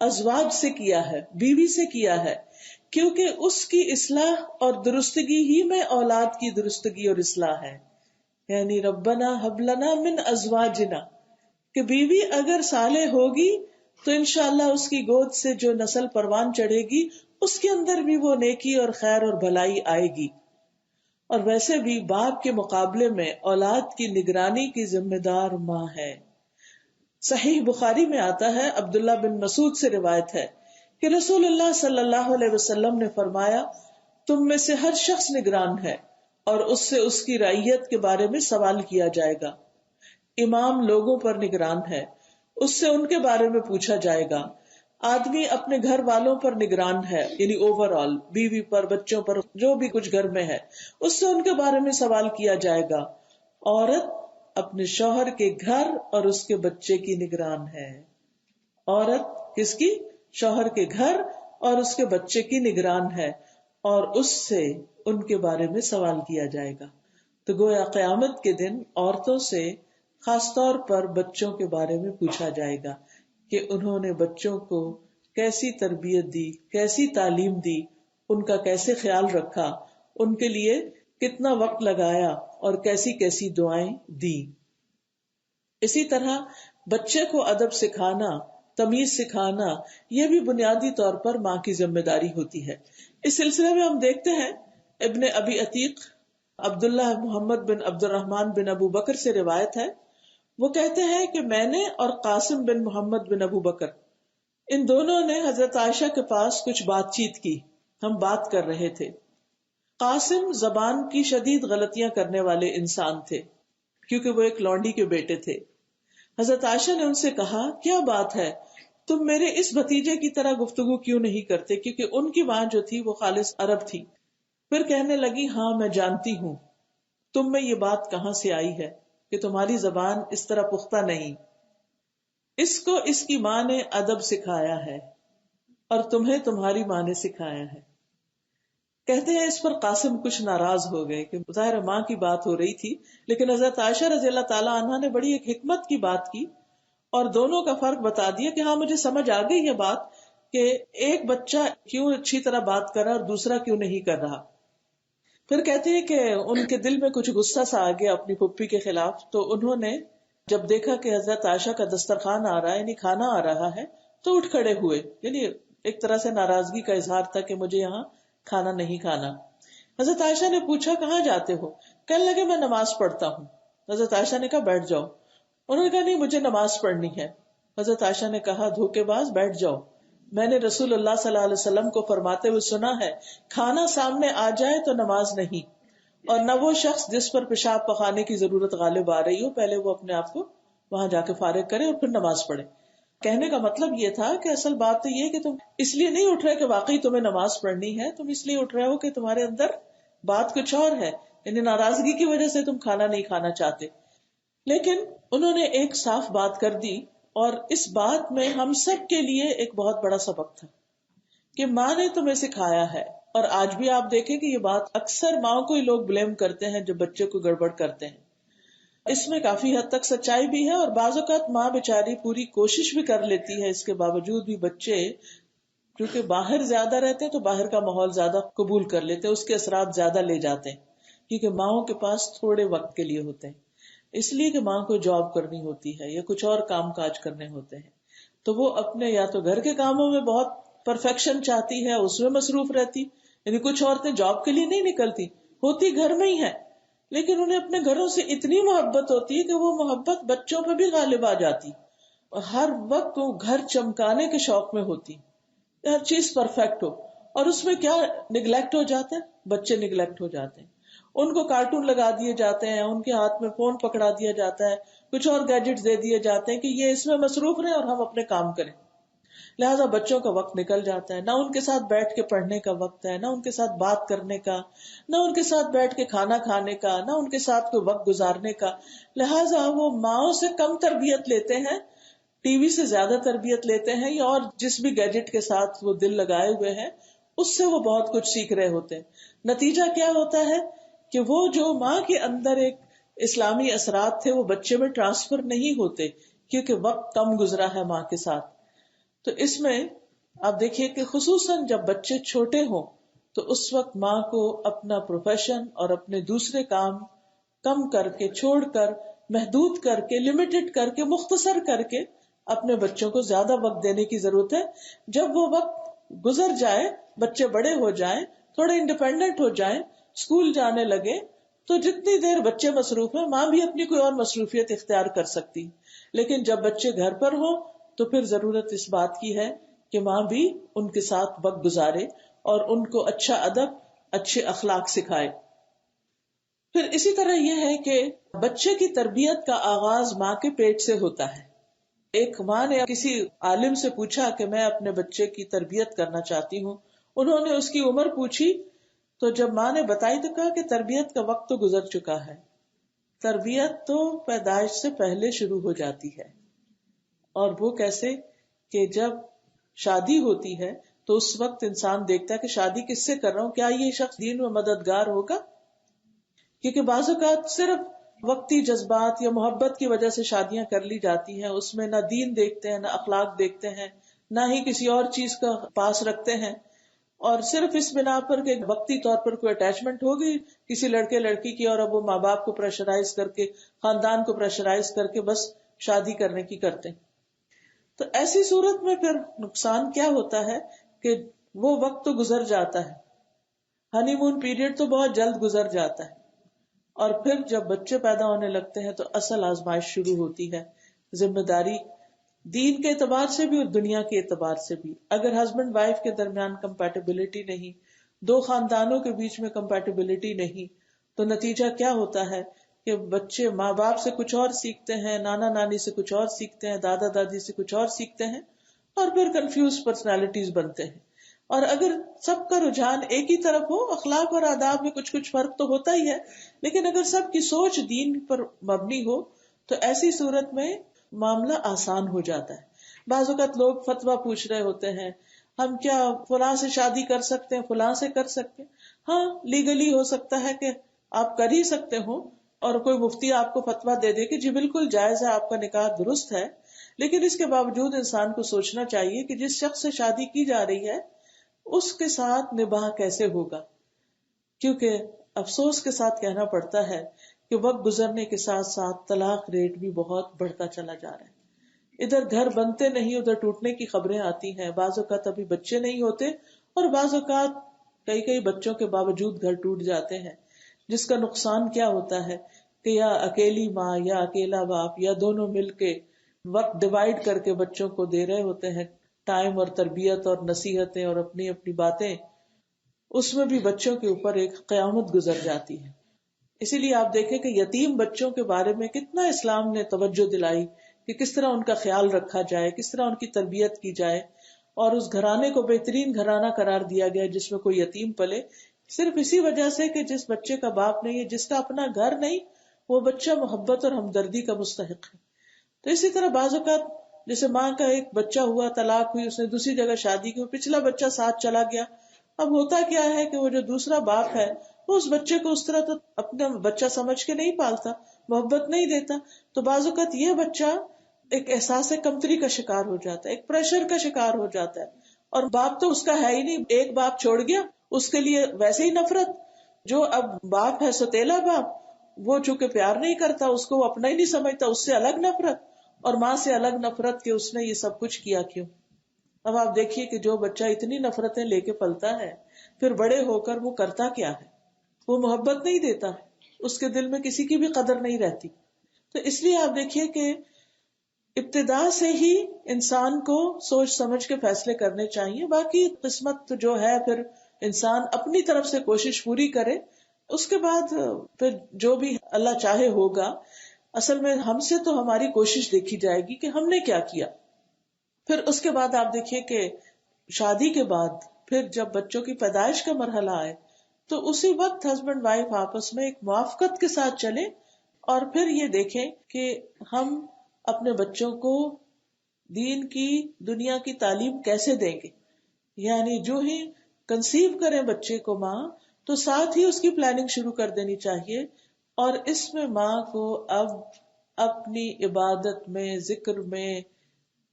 ازواج سے کیا ہے، بیوی سے کیا ہے، کیونکہ اس کی اصلاح اور درستگی ہی میں اولاد کی درستگی اور اصلاح ہے. یعنی ربنا ہب لنا من ازواجنا، کہ بیوی اگر صالح ہوگی تو انشاءاللہ اس کی گود سے جو نسل پروان چڑھے گی اس کے اندر بھی وہ نیکی اور خیر اور بھلائی آئے گی. اور ویسے بھی باپ کے مقابلے میں اولاد کی نگرانی کی ذمہ دار ماں ہے. صحیح بخاری میں آتا ہے، عبداللہ بن مسعود سے روایت ہے کہ رسول اللہ صلی اللہ علیہ وسلم نے فرمایا، تم میں سے ہر شخص نگران ہے اور اس سے اس کی رعیت کے بارے میں سوال کیا جائے گا. امام لوگوں پر نگران ہے، اس سے ان کے بارے میں پوچھا جائے گا. آدمی اپنے گھر والوں پر نگران ہے، یعنی اوور آل بیوی پر، بچوں پر، جو بھی کچھ گھر میں ہے اس سے ان کے بارے میں سوال کیا جائے گا. عورت اپنے شوہر کے گھر اور اس کے بچے کی نگران ہے. عورت کس کی؟ شوہر کے گھر اور اس کے بچے کی نگران ہے، اور اس سے ان کے بارے میں سوال کیا جائے گا. تو گویا قیامت کے دن عورتوں سے خاص طور پر بچوں کے بارے میں پوچھا جائے گا کہ انہوں نے بچوں کو کیسی تربیت دی، کیسی تعلیم دی، ان کا کیسے خیال رکھا، ان کے لیے کتنا وقت لگایا اور کیسی کیسی دعائیں دی. اسی طرح بچے کو ادب سکھانا، تمیز سکھانا، یہ بھی بنیادی طور پر ماں کی ذمہ داری ہوتی ہے. اس سلسلے میں ہم دیکھتے ہیں ابن ابی عتیق عبداللہ محمد بن عبد الرحمن بن ابو بکر سے روایت ہے. وہ کہتے ہیں کہ میں نے اور قاسم بن محمد بن ابو بکر، ان دونوں نے حضرت عائشہ کے پاس کچھ بات چیت کی. ہم بات کر رہے تھے. قاسم زبان کی شدید غلطیاں کرنے والے انسان تھے کیونکہ وہ ایک لونڈی کے بیٹے تھے. حضرت عائشہ نے ان سے کہا، کیا بات ہے، تم میرے اس بھتیجے کی طرح گفتگو کیوں نہیں کرتے؟ کیونکہ ان کی ماں جو تھی وہ خالص عرب تھی. پھر کہنے لگی، ہاں میں جانتی ہوں تم میں یہ بات کہاں سے آئی ہے کہ تمہاری زبان اس طرح پختہ نہیں. اس کو اس کی ماں نے ادب سکھایا ہے اور تمہیں تمہاری ماں نے سکھایا ہے. کہتے ہیں اس پر قاسم کچھ ناراض ہو گئے کہ ظاہر ماں کی بات ہو رہی تھی، لیکن حضرت عائشہ رضی اللہ تعالیٰ عنہا نے بڑی ایک حکمت کی بات کی اور دونوں کا فرق بتا دیا کہ ہاں مجھے سمجھ آ گئی یہ بات کہ ایک بچہ کیوں اچھی طرح بات کر رہا اور دوسرا کیوں نہیں کر رہا. پھر کہتے ہیں کہ ان کے دل میں کچھ غصہ سا آ گیا اپنی پھپھی کے خلاف، تو انہوں نے جب دیکھا کہ حضرت عائشہ کا دسترخوان آ رہا ہے یعنی کھانا آ رہا ہے تو اٹھ کھڑے ہوئے. یعنی ایک طرح سے ناراضگی کا اظہار تھا کہ مجھے یہاں کھانا نہیں کھانا. حضرت عائشہ نے پوچھا کہاں جاتے ہو؟ کہنے لگے میں نماز پڑھتا ہوں. حضرت عائشہ نے کہا بیٹھ جاؤ. انہوں نے کہا نہیں مجھے نماز پڑھنی ہے. حضرت عائشہ نے کہا دھوکے باز بیٹھ جاؤ، میں نے رسول اللہ صلی اللہ علیہ وسلم کو فرماتے ہوئے سنا ہے کھانا سامنے آ جائے تو نماز نہیں، اور نہ وہ شخص جس پر پیشاب پخانے کی ضرورت غالب آ رہی ہو پہلے وہ اپنے آپ کو وہاں جا کے فارغ کرے اور پھر نماز پڑھے. کہنے کا مطلب یہ تھا کہ اصل بات تو یہ کہ تم اس لیے نہیں اٹھ رہے کہ واقعی تمہیں نماز پڑھنی ہے، تم اس لیے اٹھ رہے ہو کہ تمہارے اندر بات کچھ اور ہے، یعنی ناراضگی کی وجہ سے تم کھانا نہیں کھانا چاہتے. لیکن انہوں نے ایک صاف بات کر دی، اور اس بات میں ہم سب کے لیے ایک بہت بڑا سبق تھا کہ ماں نے تمہیں سکھایا ہے. اور آج بھی آپ دیکھیں کہ یہ بات اکثر ماں کو ہی لوگ بلیم کرتے ہیں جب بچے کو گڑبڑ کرتے ہیں. اس میں کافی حد تک سچائی بھی ہے، اور بعض اوقات ماں بیچاری پوری کوشش بھی کر لیتی ہے، اس کے باوجود بھی بچے کیونکہ باہر زیادہ رہتے ہیں تو باہر کا ماحول زیادہ قبول کر لیتے ہیں، اس کے اثرات زیادہ لے جاتے ہیں کیونکہ ماؤں کے پاس تھوڑے وقت کے لیے ہوتے ہیں، اس لیے کہ ماں کو جاب کرنی ہوتی ہے یا کچھ اور کام کاج کرنے ہوتے ہیں، تو وہ اپنے یا تو گھر کے کاموں میں بہت پرفیکشن چاہتی ہے، اس میں مصروف رہتی. یعنی کچھ عورتیں جاب کے لیے نہیں نکلتی، ہوتی گھر میں ہی ہے، لیکن انہیں اپنے گھروں سے اتنی محبت ہوتی ہے کہ وہ محبت بچوں پہ بھی غالب آ جاتی، اور ہر وقت وہ گھر چمکانے کے شوق میں ہوتی، ہر چیز پرفیکٹ ہو. اور اس میں کیا نگلیکٹ ہو جاتا ہے، بچے نگلیکٹ ہو جاتے ہیں، ان کو کارٹون لگا دیے جاتے ہیں، ان کے ہاتھ میں فون پکڑا دیا جاتا ہے، کچھ اور گیجٹس دے دیے جاتے ہیں کہ یہ اس میں مصروف رہیں اور ہم اپنے کام کریں. لہٰذا بچوں کا وقت نکل جاتا ہے، نہ ان کے ساتھ بیٹھ کے پڑھنے کا وقت ہے، نہ ان کے ساتھ بات کرنے کا، نہ ان کے ساتھ بیٹھ کے کھانا کھانے کا، نہ ان کے ساتھ کوئی وقت گزارنے کا. لہٰذا وہ ماؤں سے کم تربیت لیتے ہیں، ٹی وی سے زیادہ تربیت لیتے ہیں، یا اور جس بھی گیجٹ کے ساتھ وہ دل لگائے ہوئے ہیں اس سے وہ بہت کچھ سیکھ رہے ہوتے ہیں. نتیجہ کیا ہوتا ہے کہ وہ جو ماں کے اندر ایک اسلامی اثرات تھے وہ بچے میں ٹرانسفر نہیں ہوتے کیونکہ وقت کم گزرا ہے ماں کے ساتھ. تو اس میں آپ دیکھیے کہ خصوصاً جب بچے چھوٹے ہوں تو اس وقت ماں کو اپنا پروفیشن اور اپنے دوسرے کام کم کر کے، چھوڑ کر، محدود کر کے، لمیٹڈ کر کے، مختصر کر کے اپنے بچوں کو زیادہ وقت دینے کی ضرورت ہے. جب وہ وقت گزر جائے، بچے بڑے ہو جائیں، تھوڑے انڈیپینڈنٹ ہو جائیں، اسکول جانے لگے، تو جتنی دیر بچے مصروف ہیں ماں بھی اپنی کوئی اور مصروفیت اختیار کر سکتی. لیکن جب بچے گھر پر ہوں تو پھر ضرورت اس بات کی ہے کہ ماں بھی ان کے ساتھ وقت گزارے اور ان کو اچھا ادب، اچھے اخلاق سکھائے. پھر اسی طرح یہ ہے کہ بچے کی تربیت کا آغاز ماں کے پیٹ سے ہوتا ہے. ایک ماں نے کسی عالم سے پوچھا کہ میں اپنے بچے کی تربیت کرنا چاہتی ہوں. انہوں نے اس کی عمر پوچھی تو جب ماں نے بتائی تو کہا کہ تربیت کا وقت تو گزر چکا ہے، تربیت تو پیدائش سے پہلے شروع ہو جاتی ہے. اور وہ کیسے کہ جب شادی ہوتی ہے تو اس وقت انسان دیکھتا ہے کہ شادی کس سے کر رہا ہوں، کیا یہ شخص دین میں مددگار ہوگا؟ کیونکہ بعض اوقات صرف وقتی جذبات یا محبت کی وجہ سے شادیاں کر لی جاتی ہیں، اس میں نہ دین دیکھتے ہیں، نہ اخلاق دیکھتے ہیں، نہ ہی کسی اور چیز کا پاس رکھتے ہیں، اور صرف اس بنا پر کہ وقتی طور پر کوئی اٹیچمنٹ ہوگی کسی لڑکے لڑکی کی، اور اب وہ ماں باپ کو پریشرائز کر کے، خاندان کو پریشرائز کر کے بس شادی کرنے کی کرتے ہیں. تو ایسی صورت میں پھر نقصان کیا ہوتا ہے کہ وہ وقت تو گزر جاتا ہے، ہنی مون پیریڈ تو بہت جلد گزر جاتا ہے، اور پھر جب بچے پیدا ہونے لگتے ہیں تو اصل آزمائش شروع ہوتی ہے. ذمہ داری دین کے اعتبار سے بھی اور دنیا کے اعتبار سے بھی. اگر ہسبینڈ وائف کے درمیان کمپیٹیبلٹی نہیں، دو خاندانوں کے بیچ میں کمپیٹیبلٹی نہیں، تو نتیجہ کیا ہوتا ہے کہ بچے ماں باپ سے کچھ اور سیکھتے ہیں، نانا نانی سے کچھ اور سیکھتے ہیں، دادا دادی سے کچھ اور سیکھتے ہیں، اور پھر کنفیوز پرسنالٹیز بنتے ہیں. اور اگر سب کا رجحان ایک ہی طرف ہو، اخلاق اور آداب میں کچھ فرق تو ہوتا ہی ہے، لیکن اگر سب کی سوچ دین پر مبنی ہو تو ایسی صورت میں معاملہ آسان ہو جاتا ہے. بعض اوقات لوگ فتویٰ پوچھ رہے ہوتے ہیں، ہم کیا فلاں سے شادی کر سکتے ہیں، فلاں سے کر سکتے ہیں؟ ہاں، لیگلی ہو سکتا ہے کہ آپ کر ہی سکتے ہو، اور کوئی مفتی آپ کو فتویٰ دے دے کہ جی بالکل جائز ہے، آپ کا نکاح درست ہے. لیکن اس کے باوجود انسان کو سوچنا چاہیے کہ جس شخص سے شادی کی جا رہی ہے اس کے ساتھ نباہ کیسے ہوگا، کیونکہ افسوس کے ساتھ کہنا پڑتا ہے کہ وقت گزرنے کے ساتھ ساتھ طلاق ریٹ بھی بہت بڑھتا چلا جا رہا ہے. ادھر گھر بنتے نہیں، ادھر ٹوٹنے کی خبریں آتی ہیں. بعض اوقات ابھی بچے نہیں ہوتے، اور بعض اوقات کئی بچوں کے باوجود گھر ٹوٹ جاتے ہیں، جس کا نقصان کیا ہوتا ہے کہ یا اکیلی ماں یا اکیلا باپ یا دونوں مل کے وقت ڈیوائڈ کر کے بچوں کو دے رہے ہوتے ہیں، ٹائم اور تربیت اور نصیحتیں اور اپنی اپنی باتیں، اس میں بھی بچوں کے اوپر ایک قیامت گزر جاتی ہے. اسی لیے آپ دیکھیں کہ یتیم بچوں کے بارے میں کتنا اسلام نے توجہ دلائی کہ کس طرح ان کا خیال رکھا جائے، کس طرح ان کی تربیت کی جائے، اور اس گھرانے کو بہترین گھرانہ قرار دیا گیا جس میں کوئی یتیم پلے، صرف اسی وجہ سے کہ جس بچے کا باپ نہیں ہے، جس کا اپنا گھر نہیں، وہ بچہ محبت اور ہمدردی کا مستحق ہے. تو اسی طرح بعض اوقات جیسے ماں کا ایک بچہ ہوا، طلاق ہوئی، اس نے دوسری جگہ شادی کی، پچھلا بچہ ساتھ چلا گیا. اب ہوتا کیا ہے کہ وہ جو دوسرا باپ ہے وہ اس بچے کو اس طرح تو اپنا بچہ سمجھ کے نہیں پالتا، محبت نہیں دیتا. تو بعض اوقات یہ بچہ ایک احساس کمتری کا شکار ہو جاتا ہے، ایک پریشر کا شکار ہو جاتا ہے، اور باپ تو اس کا ہے ہی نہیں. ایک باپ چھوڑ گیا، اس کے لیے ویسے ہی نفرت. جو اب باپ ہے سوتیلا باپ، وہ چونکہ پیار نہیں کرتا، اس کو وہ اپنا ہی نہیں سمجھتا، اس سے الگ نفرت، اور ماں سے الگ نفرت کہ اس نے یہ سب کچھ کیا کیوں. اب آپ دیکھیے کہ جو بچہ اتنی نفرتیں لے کے پلتا ہے، پھر بڑے ہو کر وہ کرتا کیا ہے؟ وہ محبت نہیں دیتا، اس کے دل میں کسی کی بھی قدر نہیں رہتی. تو اس لیے آپ دیکھیے کہ ابتدا سے ہی انسان کو سوچ سمجھ کے فیصلے کرنے چاہیے. باقی قسمت جو ہے پھر انسان اپنی طرف سے کوشش پوری کرے، اس کے بعد پھر جو بھی اللہ چاہے ہوگا. اصل میں ہم سے تو ہماری کوشش دیکھی جائے گی کہ ہم نے کیا کیا. پھر اس کے بعد آپ دیکھیے کہ شادی کے بعد پھر جب بچوں کی پیدائش کا مرحلہ آئے تو اسی وقت ہسبینڈ وائف آپس میں ایک موافقت کے ساتھ چلے، اور پھر یہ دیکھیں کہ ہم اپنے بچوں کو دین کی، دنیا کی تعلیم کیسے دیں گے. یعنی جو ہی کنسیو کریں بچے کو ماں، تو ساتھ ہی اس کی پلاننگ شروع کر دینی چاہیے. اور اس میں ماں کو اب اپنی عبادت میں، ذکر میں،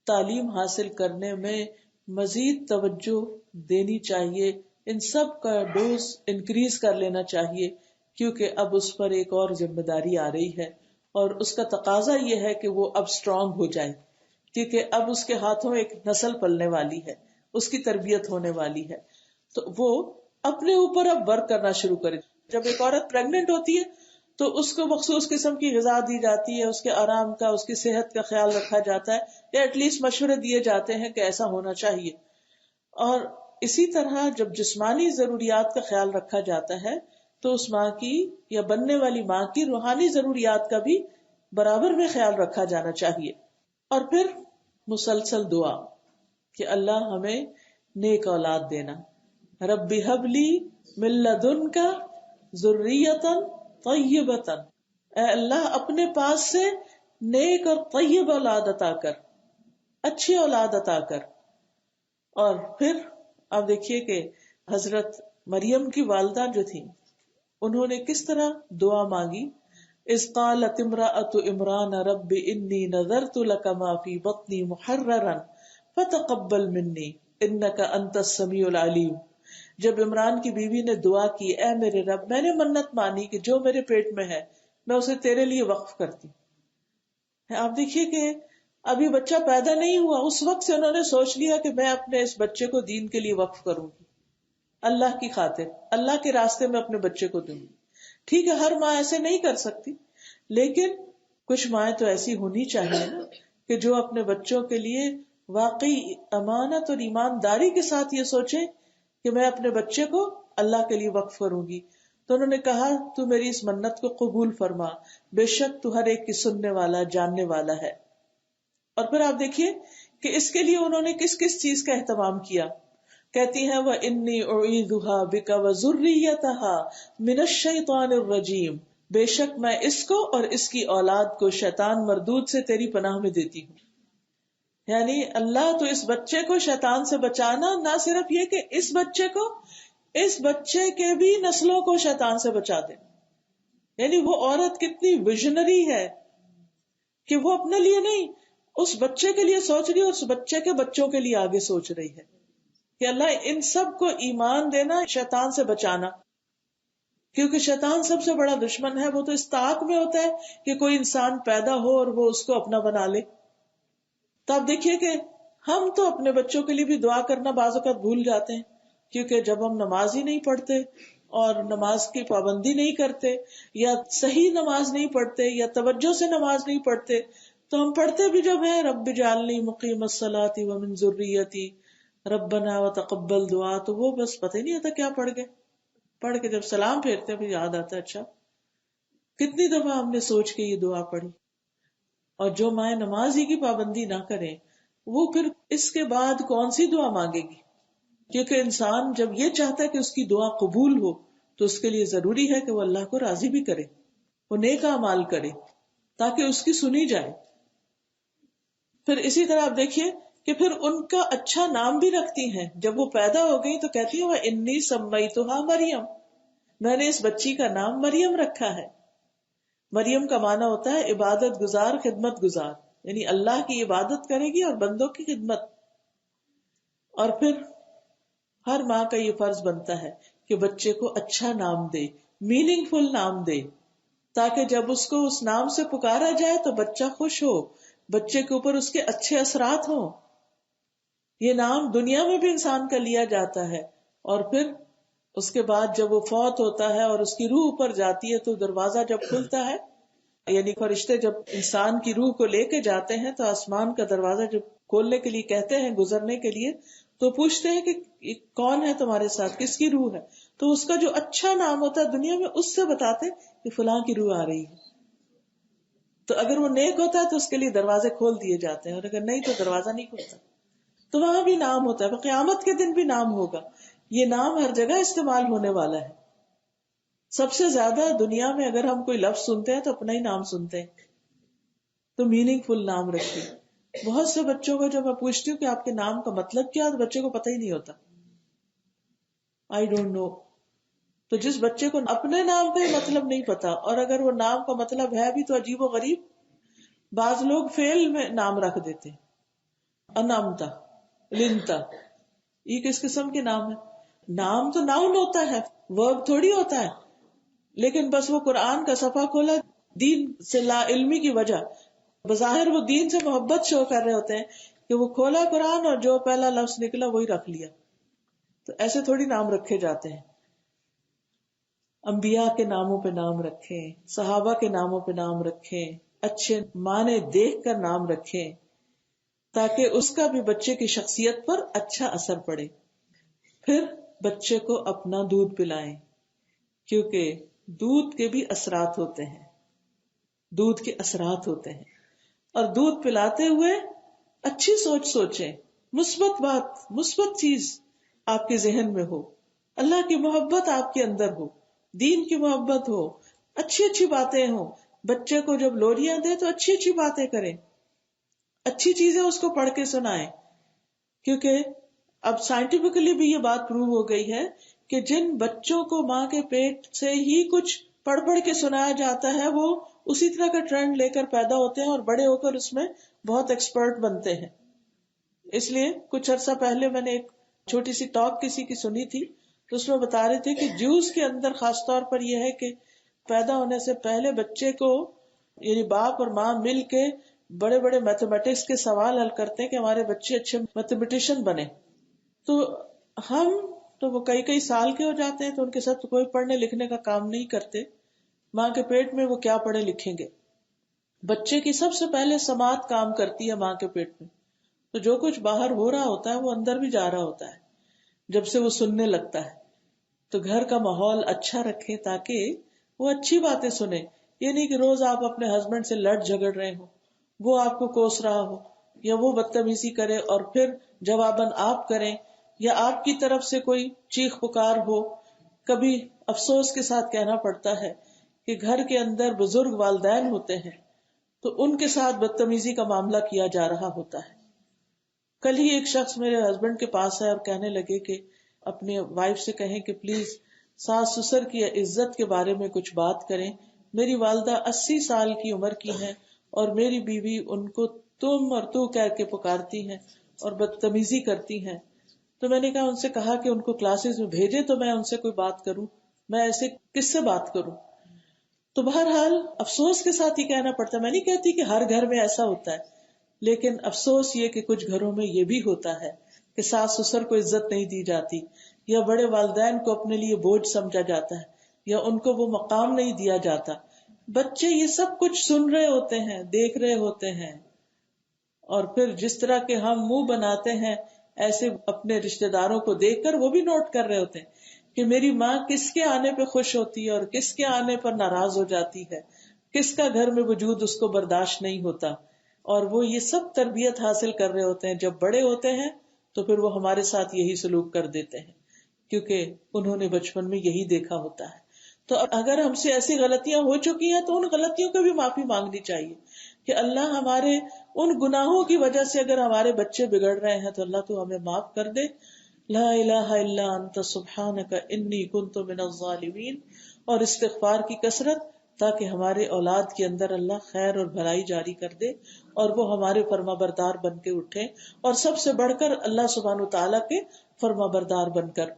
تعلیم حاصل کرنے میں مزید توجہ دینی چاہیے. ان سب کا ڈوز انکریز کر لینا چاہیے، کیونکہ اب اس پر ایک اور ذمہ داری آ رہی ہے، اور اس کا تقاضا یہ ہے کہ وہ اب اسٹرانگ ہو جائے، کیونکہ اب اس کے ہاتھوں ایک نسل پلنے والی ہے، اس کی تربیت ہونے والی ہے. تو وہ اپنے اوپر اب ورک کرنا شروع کرے. جب ایک عورت پریگننٹ ہوتی ہے تو اس کو مخصوص قسم کی غذا دی جاتی ہے، اس کے آرام کا، اس کی صحت کا خیال رکھا جاتا ہے، یا ایٹ لیسٹ مشورے دیے جاتے ہیں کہ ایسا ہونا چاہیے. اور اسی طرح جب جسمانی ضروریات کا خیال رکھا جاتا ہے تو اس ماں کی یا بننے والی ماں کی روحانی ضروریات کا بھی برابر میں خیال رکھا جانا چاہیے. اور پھر مسلسل دعا کہ اللہ ہمیں نیک اولاد دینا. رب ہب لی من لدنک ذریۃ طیبۃ، اے اللہ اپنے پاس سے نیک اور طیب اولاد عطا کر، اچھی اولاد عطا کر. اور پھر آپ دیکھیے کہ حضرت مریم کی والدہ جو تھی، انہوں نے کس طرح دعا مانگی. اذ قالت امرأة عمران رب انی نذرت لك ما في بطنی محررا فتقبل منی انک انت السمیع العلیم. جب عمران کی بیوی نے دعا کی اے میرے رب میں نے منت مانی کہ جو میرے پیٹ میں ہے میں اسے تیرے لیے وقف کرتی. آپ دیکھیے کہ ابھی بچہ پیدا نہیں ہوا اس وقت سے انہوں نے سوچ لیا کہ میں اپنے اس بچے کو دین کے لیے وقف کروں گی, اللہ کی خاطر, اللہ کے راستے میں اپنے بچے کو دوں گی. ٹھیک ہے ہر ماں ایسے نہیں کر سکتی, لیکن کچھ مائیں تو ایسی ہونی چاہیے نا کہ جو اپنے بچوں کے لیے واقعی امانت اور ایمانداری کے ساتھ یہ سوچیں کہ میں اپنے بچے کو اللہ کے لیے وقف کروں گی. تو انہوں نے کہا تو میری اس منت کو قبول فرما, بے شک تو ہر ایک کی سننے والا جاننے والا ہے. اور پھر آپ دیکھیے کہ اس کے لیے انہوں نے کس کس چیز کا اہتمام کیا. کہتی ہیں وَإِنِّي أُعِيذُهَا بِكَ وَذُرِّيَّتَهَا مِنَ الشَّيْطَانِ الرَّجِيمِ, بے شک میں اس کو اور اس کی اولاد کو شیطان مردود سے تیری پناہ میں دیتی ہوں. یعنی اللہ تو اس بچے کو شیطان سے بچانا, نہ صرف یہ کہ اس بچے کو, اس بچے کے بھی نسلوں کو شیطان سے بچا دے. یعنی وہ عورت کتنی ویژنری ہے کہ وہ اپنے لیے نہیں اس بچے کے لیے سوچ رہی ہے اور اس بچے کے بچوں کے لیے آگے سوچ رہی ہے کہ اللہ ان سب کو ایمان دینا, شیطان سے بچانا. کیونکہ شیطان سب سے بڑا دشمن ہے, وہ تو اس طاق میں ہوتا ہے کہ کوئی انسان پیدا ہو اور وہ اس کو اپنا بنا لے. تو آپ دیکھیے کہ ہم تو اپنے بچوں کے لیے بھی دعا کرنا بعض اوقات بھول جاتے ہیں, کیونکہ جب ہم نماز ہی نہیں پڑھتے اور نماز کی پابندی نہیں کرتے یا صحیح نماز نہیں پڑھتے یا توجہ سے نماز نہیں پڑھتے, تو ہم پڑھتے بھی جب ہیں رب اجعلنی مقیم الصلاۃ ومن ذریتی ربنا وتقبل دعا, تو وہ بس پتہ ہی نہیں ہوتا کیا پڑھ گئے. پڑھ کے جب سلام پھیرتے پھر یاد آتا ہے اچھا کتنی دفعہ ہم نے سوچ کے یہ دعا پڑھی. اور جو مائیں نماز ہی کی پابندی نہ کریں وہ پھر اس کے بعد کون سی دعا مانگے گی. کیونکہ انسان جب یہ چاہتا ہے کہ اس کی دعا قبول ہو تو اس کے لیے ضروری ہے کہ وہ اللہ کو راضی بھی کرے, وہ نیک اعمال کرے تاکہ اس کی سنی جائے. پھر اسی طرح آپ دیکھیے کہ پھر ان کا اچھا نام بھی رکھتی ہیں. جب وہ پیدا ہو گئی تو کہتی ہیں وہ انی سمیتھا مریم, میں نے اس بچی کا نام مریم رکھا ہے. مریم کا معنی ہوتا ہے عبادت گزار, خدمت گزار, یعنی اللہ کی عبادت کرے گی اور بندوں کی خدمت. اور پھر ہر ماں کا یہ فرض بنتا ہے کہ بچے کو اچھا نام دے, میننگ فل نام دے, تاکہ جب اس کو اس نام سے پکارا جائے تو بچہ خوش ہو, بچے کے اوپر اس کے اچھے اثرات ہوں. یہ نام دنیا میں بھی انسان کا لیا جاتا ہے, اور پھر اس کے بعد جب وہ فوت ہوتا ہے اور اس کی روح اوپر جاتی ہے تو دروازہ جب کھلتا ہے, یعنی فرشتے جب انسان کی روح کو لے کے جاتے ہیں تو آسمان کا دروازہ جب کھولنے کے لیے کہتے ہیں, گزرنے کے لیے, تو پوچھتے ہیں کہ کون ہے تمہارے ساتھ, کس کی روح ہے, تو اس کا جو اچھا نام ہوتا ہے دنیا میں اس سے بتاتے کہ فلاں کی روح آ رہی ہے. تو اگر وہ نیک ہوتا ہے تو اس کے لیے دروازے کھول دیے جاتے ہیں, اور اگر نہیں تو دروازہ نہیں کھلتا. تو وہاں بھی نام ہوتا ہے, قیامت کے دن بھی نام ہوگا. یہ نام ہر جگہ استعمال ہونے والا ہے. سب سے زیادہ دنیا میں اگر ہم کوئی لفظ سنتے ہیں تو اپنا ہی نام سنتے ہیں. تو میننگ فل نام رکھیے. بہت سے بچوں کو جب میں پوچھتی ہوں کہ آپ کے نام کا مطلب کیا, تو بچے کو پتہ ہی نہیں ہوتا, آئی ڈونٹ نو. تو جس بچے کو اپنے نام کا ہی مطلب نہیں پتا, اور اگر وہ نام کا مطلب ہے بھی تو عجیب و غریب, بعض لوگ فعل میں نام رکھ دیتے, انامتا, لنتا, یہ کس قسم کے نام ہے؟ نام تو ناؤن ہوتا ہے, ورب تھوڑی ہوتا ہے. لیکن بس وہ قرآن کا صفحہ کھولا دین سے لا علمی کی وجہ, بظاہر وہ دین سے محبت شو کر رہے ہوتے ہیں کہ وہ کھولا قرآن اور جو پہلا لفظ نکلا وہی رکھ لیا. تو ایسے تھوڑی نام رکھے جاتے ہیں. انبیاء کے ناموں پہ نام رکھیں, صحابہ کے ناموں پہ نام رکھیں, اچھے معنی دیکھ کر نام رکھیں, تاکہ اس کا بھی بچے کی شخصیت پر اچھا اثر پڑے. پھر بچے کو اپنا دودھ پلائیں, کیونکہ دودھ کے بھی اثرات ہوتے ہیں, دودھ کے اثرات ہوتے ہیں. اور دودھ پلاتے ہوئے اچھی سوچ سوچیں, مثبت بات, مثبت چیز آپ کے ذہن میں ہو, اللہ کی محبت آپ کے اندر ہو, دین کی محبت ہو, اچھی اچھی باتیں ہوں. بچے کو جب لوریاں دیں تو اچھی اچھی باتیں کریں, اچھی چیزیں اس کو پڑھ کے سنائیں. کیونکہ اب سائنٹیفکلی بھی یہ بات پروو ہو گئی ہے کہ جن بچوں کو ماں کے پیٹ سے ہی کچھ پڑھ پڑھ کے سنایا جاتا ہے وہ اسی طرح کا ٹرینڈ لے کر پیدا ہوتے ہیں اور بڑے ہو کر اس میں بہت ایکسپرٹ بنتے ہیں. اس لیے کچھ عرصہ پہلے میں نے ایک چھوٹی سی ٹاک کسی کی سنی تھی تو اس میں بتا رہے تھے کہ جوز کے اندر خاص طور پر یہ ہے کہ پیدا ہونے سے پہلے بچے کو یعنی باپ اور ماں مل کے بڑے بڑے میتھمیٹکس کے سوال حل کرتے ہیں کہ ہمارے بچے اچھے میتھمیٹیشین بنے. تو ہم تو وہ کئی کئی سال کے ہو جاتے ہیں تو ان کے ساتھ کوئی پڑھنے لکھنے کا کام نہیں کرتے. ماں کے پیٹ میں وہ کیا پڑھے لکھیں گے. بچے کی سب سے پہلے سماعت کام کرتی ہے ماں کے پیٹ میں. تو جو کچھ باہر ہو رہا ہوتا ہے وہ اندر بھی جا رہا ہوتا ہے جب سے وہ سننے لگتا ہے. تو گھر کا ماحول اچھا رکھے تاکہ وہ اچھی باتیں سنے. یہ نہیں کہ روز آپ اپنے ہسبینڈ سے لڑ جھگڑ رہے ہو, وہ آپ کو کوس رہا ہو یا وہ بدتمیزی کرے اور پھر جواباً آپ کریں, یا آپ کی طرف سے کوئی چیخ پکار ہو. کبھی افسوس کے ساتھ کہنا پڑتا ہے کہ گھر کے اندر بزرگ والدین ہوتے ہیں تو ان کے ساتھ بدتمیزی کا معاملہ کیا جا رہا ہوتا ہے. کل ہی ایک شخص میرے ہسبینڈ کے پاس ہے اور کہنے لگے کہ اپنی وائف سے کہیں کہ پلیز ساس سسر کی عزت کے بارے میں کچھ بات کریں. میری والدہ 80 سال کی عمر کی ہیں اور میری بیوی ان کو تم اور تو کہہ کے پکارتی ہیں اور بدتمیزی کرتی ہیں. تو میں نے کہا ان سے کہا کہ ان کو کلاسز میں بھیجے تو میں ان سے کوئی بات کروں, میں ایسے کس سے بات کروں. تو بہرحال افسوس کے ساتھ یہ کہنا پڑتا ہے. میں نہیں کہتی کہ ہر گھر میں ایسا ہوتا ہے, لیکن افسوس یہ کہ کچھ گھروں میں یہ بھی ہوتا ہے کہ ساس سسر کو عزت نہیں دی جاتی, یا بڑے والدین کو اپنے لیے بوجھ سمجھا جاتا ہے, یا ان کو وہ مقام نہیں دیا جاتا. بچے یہ سب کچھ سن رہے ہوتے ہیں, دیکھ رہے ہوتے ہیں, اور پھر جس طرح کے ہم منہ بناتے ہیں ایسے اپنے رشتہ داروں کو دیکھ کر وہ بھی نوٹ کر رہے ہوتے ہیں کہ میری ماں کس کے آنے پہ خوش ہوتی ہے اور کس کے آنے پر ناراض ہو جاتی ہے, کس کا گھر میں وجود اس کو برداشت نہیں ہوتا. اور وہ یہ سب تربیت حاصل کر رہے ہوتے ہیں. جب بڑے ہوتے ہیں تو پھر وہ ہمارے ساتھ یہی سلوک کر دیتے ہیں کیونکہ انہوں نے بچپن میں یہی دیکھا ہوتا ہے. تو اگر ہم سے ایسی غلطیاں ہو چکی ہیں تو ان غلطیوں کو بھی معافی مانگنی چاہیے کہ اللہ ہمارے ان گناہوں کی وجہ سے اگر ہمارے بچے بگڑ رہے ہیں تو اللہ تو ہمیں معاف کر دے. لا الہ الا انت سبحانک انی کنت من الظالمین. اور استغفار کی کثرت تاکہ ہمارے اولاد کے اندر اللہ خیر اور بھلائی جاری کر دے اور وہ ہمارے فرما بردار بن کے اٹھے, اور سب سے بڑھ کر اللہ سبحانہ وتعالیٰ کے فرما بردار بن کر.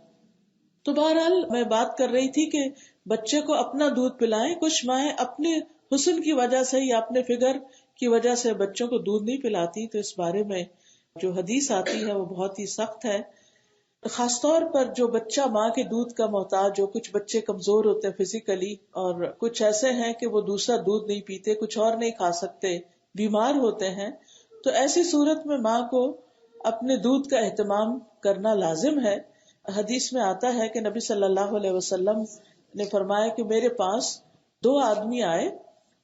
تو بہرحال میں بات کر رہی تھی کہ بچے کو اپنا دودھ پلائیں. کچھ مائیں اپنے حسن کی وجہ سے یا اپنے فگر کی وجہ سے بچوں کو دودھ نہیں پلاتی, تو اس بارے میں جو حدیث آتی ہے وہ بہت ہی سخت ہے. خاص طور پر جو بچہ ماں کے دودھ کا محتاج ہو, کچھ بچے کمزور ہوتے ہیں فزیکلی اور کچھ ایسے ہیں کہ وہ دوسرا دودھ نہیں پیتے, کچھ اور نہیں کھا سکتے, بیمار ہوتے ہیں, تو ایسی صورت میں ماں کو اپنے دودھ کا اہتمام کرنا لازم ہے. حدیث میں آتا ہے کہ نبی صلی اللہ علیہ وسلم نے فرمایا کہ میرے پاس 2 آدمی آئے,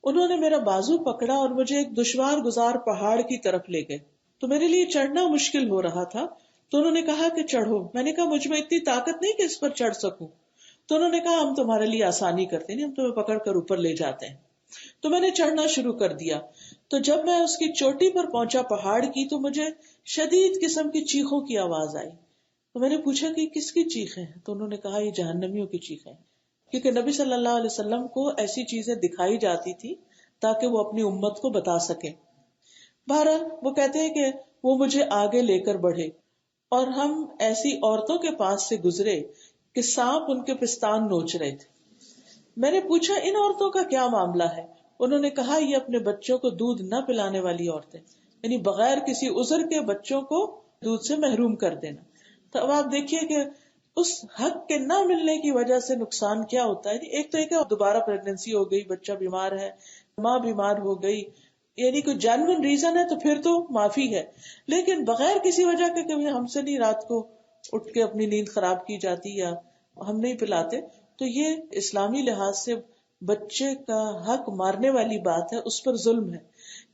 انہوں نے میرا بازو پکڑا اور مجھے ایک دشوار گزار پہاڑ کی طرف لے گئے. تو میرے لیے چڑھنا مشکل ہو رہا تھا, تو انہوں نے کہا کہ چڑھو. میں نے کہا مجھ میں اتنی طاقت نہیں کہ اس پر چڑھ سکوں. تو انہوں نے کہا ہم تمہارے لیے آسانی کرتے ہیں, ہم تمہیں پکڑ کر اوپر لے جاتے ہیں. تو میں نے چڑھنا شروع کر دیا. تو جب میں اس کی چوٹی پر پہنچا پہاڑ کی, تو مجھے شدید قسم کی چیخوں کی آواز آئی. تو میں نے پوچھا کہ کس کی چیخیں ہیں؟ تو انہوں نے کہا یہ جہنمیوں کی چیخیں, کیونکہ نبی صلی اللہ علیہ وسلم کو ایسی چیزیں دکھائی جاتی تھی تاکہ وہ اپنی امت کو بتا سکیں. بہرحال وہ کہتے ہیں کہ وہ مجھے آگے لے کر بڑھے اور ہم ایسی عورتوں کے پاس سے گزرے کہ سانپ ان کے پستان نوچ رہے تھے. میں نے پوچھا ان عورتوں کا کیا معاملہ ہے؟ انہوں نے کہا یہ اپنے بچوں کو دودھ نہ پلانے والی عورتیں, یعنی بغیر کسی عذر کے بچوں کو دودھ سے محروم کر دینا. تو اب آپ دیکھیے کہ اس حق کے نہ ملنے کی وجہ سے نقصان کیا ہوتا ہے. ایک تو ایک دوبارہ پریگنینسی ہو گئی, بچہ بیمار ہے, ماں بیمار ہو گئی, یعنی کوئی جینوئن ریزن ہے تو پھر تو معافی ہے, لیکن بغیر کسی وجہ کے کبھی ہم سے نہیں رات کو اٹھ کے اپنی نیند خراب کی جاتی یا ہم نہیں پلاتے, تو یہ اسلامی لحاظ سے بچے کا حق مارنے والی بات ہے, اس پر ظلم ہے,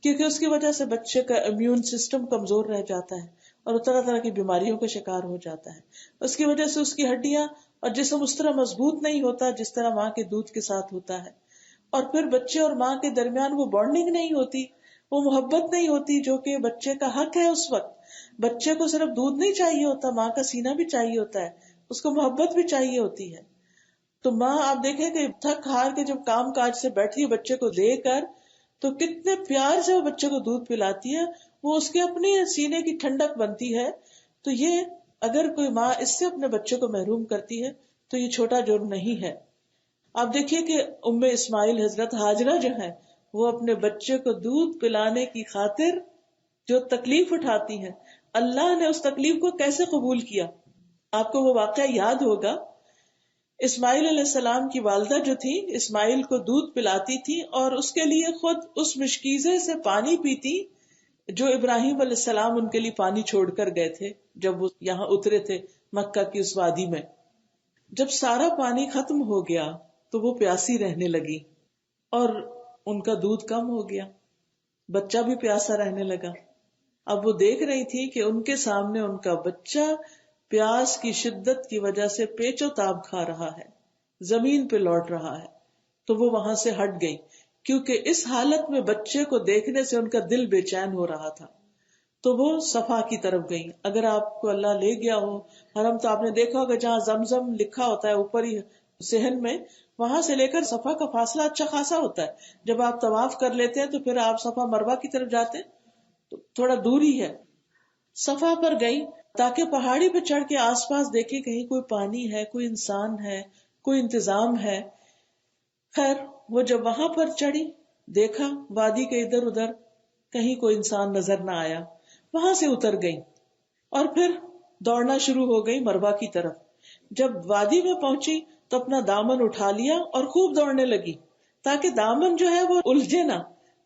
کیونکہ اس کی وجہ سے بچے کا امیون سسٹم کمزور رہ جاتا ہے اور طرح طرح کی بیماریوں کا شکار ہو جاتا ہے. اس کی وجہ سے اس کی ہڈیاں اور جسم اس طرح مضبوط نہیں ہوتا جس طرح ماں کے دودھ کے ساتھ ہوتا ہے, اور پھر بچے اور ماں کے درمیان وہ بانڈنگ نہیں ہوتی, وہ محبت نہیں ہوتی جو کہ بچے کا حق ہے. اس وقت بچے کو صرف دودھ نہیں چاہیے ہوتا, ماں کا سینہ بھی چاہیے ہوتا ہے, اس کو محبت بھی چاہیے ہوتی ہے. تو ماں آپ دیکھیں کہ تھک ہار کے جب کام کاج سے بیٹھی ہے بچے کو دے کر، تو کتنے پیار سے وہ بچے کو دودھ پلاتی ہے، وہ اس کے اپنے سینے کی ٹھنڈک بنتی ہے. تو یہ اگر کوئی ماں اس سے اپنے بچے کو محروم کرتی ہے تو یہ چھوٹا جرم نہیں ہے. آپ دیکھیے کہ ام اسماعیل حضرت ہاجرہ جو ہے وہ اپنے بچے کو دودھ پلانے کی خاطر جو تکلیف اٹھاتی ہیں، اللہ نے اس تکلیف کو کیسے قبول کیا. آپ کو وہ واقعہ یاد ہوگا، اسماعیل علیہ السلام کی والدہ جو تھی اسماعیل کو دودھ پلاتی تھی اور اس کے لیے خود اس مشکیزے سے پانی پیتی جو ابراہیم علیہ السلام ان کے لیے پانی چھوڑ کر گئے تھے جب وہ یہاں اترے تھے مکہ کی اس وادی میں. جب سارا پانی ختم ہو گیا تو وہ پیاسی رہنے لگی اور ان کا دودھ کم ہو گیا، بچہ بھی پیاسا رہنے لگا. اب وہ دیکھ رہی تھی کہ ان کے سامنے ان کا بچہ پیاس کی شدت کی وجہ سے پیچ و تاب کھا رہا ہے، زمین پہ لوٹ رہا ہے. تو وہ وہاں سے ہٹ گئی کیونکہ اس حالت میں بچے کو دیکھنے سے ان کا دل بے چین ہو رہا تھا. تو وہ صفا کی طرف گئی. اگر آپ کو اللہ لے گیا ہو حرم تو آپ نے دیکھا ہوگا جہاں زمزم لکھا ہوتا ہے اوپر ہی صحن میں، وہاں سے لے کر صفا کا فاصلہ اچھا خاصا ہوتا ہے. جب آپ طواف کر لیتے ہیں تو پھر آپ صفا مروہ کی طرف جاتے ہیں تو تھوڑا دور ہی ہے. صفا پر گئی تاکہ پہاڑی پہ چڑھ کے آس پاس دیکھے کہیں کوئی پانی ہے، کوئی انسان ہے، کوئی انتظام ہے. خیر وہ جب وہاں پر چڑھی دیکھا وادی کے ادھر ادھر کہیں کوئی انسان نظر نہ آیا، وہاں سے اتر گئی اور پھر دوڑنا شروع ہو گئی مروہ کی طرف. جب وادی میں پہنچی تو اپنا دامن اٹھا لیا اور خوب دوڑنے لگی تاکہ دامن جو ہے وہ الجھے نہ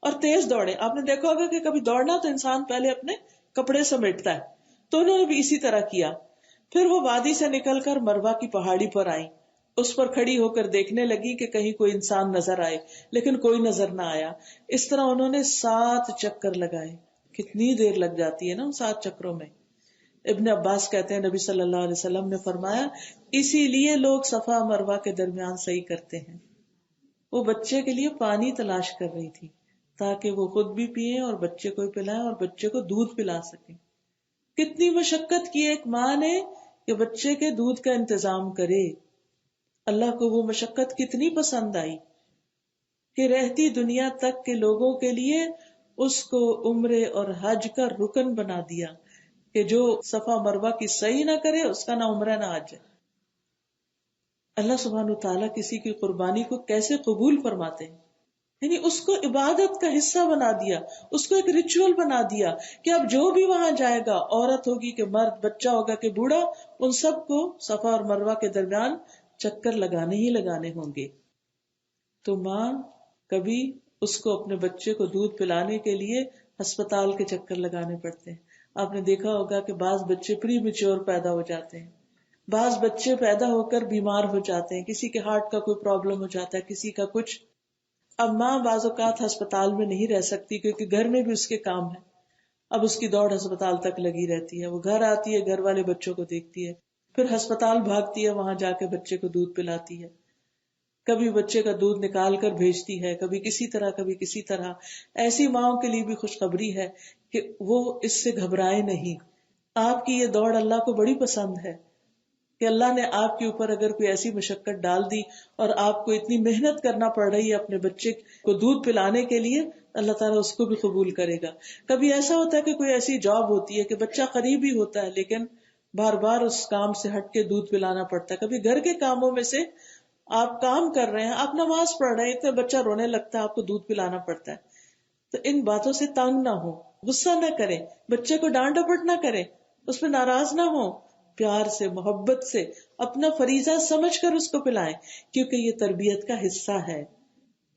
اور تیز دوڑے. آپ نے دیکھا ہوگا کہ کبھی دوڑنا تو انسان پہلے اپنے کپڑے سمیٹتا ہے، تو انہوں نے بھی اسی طرح کیا. پھر وہ وادی سے نکل کر مروہ کی پہاڑی پر آئی، اس پر کھڑی ہو کر دیکھنے لگی کہ کہیں کوئی انسان نظر آئے، لیکن کوئی نظر نہ آیا. اس طرح انہوں نے 7 چکر لگائے. کتنی دیر لگ جاتی ہے نا ان 7 چکروں میں. ابن عباس کہتے ہیں نبی صلی اللہ علیہ وسلم نے فرمایا اسی لیے لوگ صفا مروہ کے درمیان صحیح کرتے ہیں. وہ بچے کے لیے پانی تلاش کر رہی تھی تاکہ وہ خود بھی پیئے اور بچے کو پلائیں اور بچے کو دودھ پلا سکیں. کتنی مشقت کی ایک ماں نے کہ بچے کے دودھ کا انتظام کرے. اللہ کو وہ مشقت کتنی پسند آئی کہ رہتی دنیا تک کے لوگوں کے لیے اس کو عمرے اور حج کا رکن بنا دیا کہ جو صفا مروہ کی صحیح نہ کرے اس کا نہ عمرہ نہ حج ہے. اللہ سبحانہ وتعالیٰ کسی کی قربانی کو کیسے قبول فرماتے ہیں، یعنی اس کو عبادت کا حصہ بنا دیا، اس کو ایک ریچول بنا دیا کہ اب جو بھی وہاں جائے گا، عورت ہوگی کہ مرد، بچہ ہوگا کہ بوڑھا، ان سب کو صفا اور مروہ کے درمیان چکر لگانے ہی لگانے ہوں گے. تو ماں کبھی اس کو اپنے بچے کو دودھ پلانے کے لیے ہسپتال کے چکر لگانے پڑتے ہیں. آپ نے دیکھا ہوگا کہ بعض بچے پری میچور پیدا ہو جاتے ہیں، بعض بچے پیدا ہو کر بیمار ہو جاتے ہیں، کسی کے ہارٹ کا کوئی پرابلم ہو جاتا ہے، کسی کا کچھ. اب ماں بعض اوقات ہسپتال میں نہیں رہ سکتی کیونکہ گھر میں بھی اس کے کام ہے. اب اس کی دوڑ ہسپتال تک لگی رہتی ہے. وہ گھر آتی ہے، گھر والے بچوں کو دیکھتی ہے، پھر ہسپتال بھاگتی ہے، وہاں جا کے بچے کو دودھ پلاتی ہے. کبھی بچے کا دودھ نکال کر بھیجتی ہے، کبھی کسی طرح کبھی کسی طرح. ایسی ماؤں کے لیے بھی خوشخبری ہے کہ وہ اس سے گھبرائے نہیں. آپ کی یہ دوڑ اللہ کو بڑی پسند ہے کہ اللہ نے آپ کے اوپر اگر کوئی ایسی مشقت ڈال دی اور آپ کو اتنی محنت کرنا پڑ رہی ہے اپنے بچے کو دودھ پلانے کے لیے، اللہ تعالیٰ اس کو بھی قبول کرے گا. کبھی ایسا ہوتا ہے کہ کوئی ایسی جاب ہوتی ہے کہ بچہ قریب ہی ہوتا ہے لیکن بار بار اس کام سے ہٹ کے دودھ پلانا پڑتا ہے. کبھی گھر کے کاموں میں سے آپ کام کر رہے ہیں، آپ نماز پڑھ رہے ہیں، تو بچہ رونے لگتا ہے، آپ کو دودھ پلانا پڑتا ہے. تو ان باتوں سے تنگ نہ ہو، غصہ نہ کریں، بچے کو ڈانٹ ڈپٹ نہ کریں، اس پہ ناراض نہ ہو، پیار سے محبت سے اپنا فریضہ سمجھ کر اس کو پلائیں کیونکہ یہ تربیت کا حصہ ہے.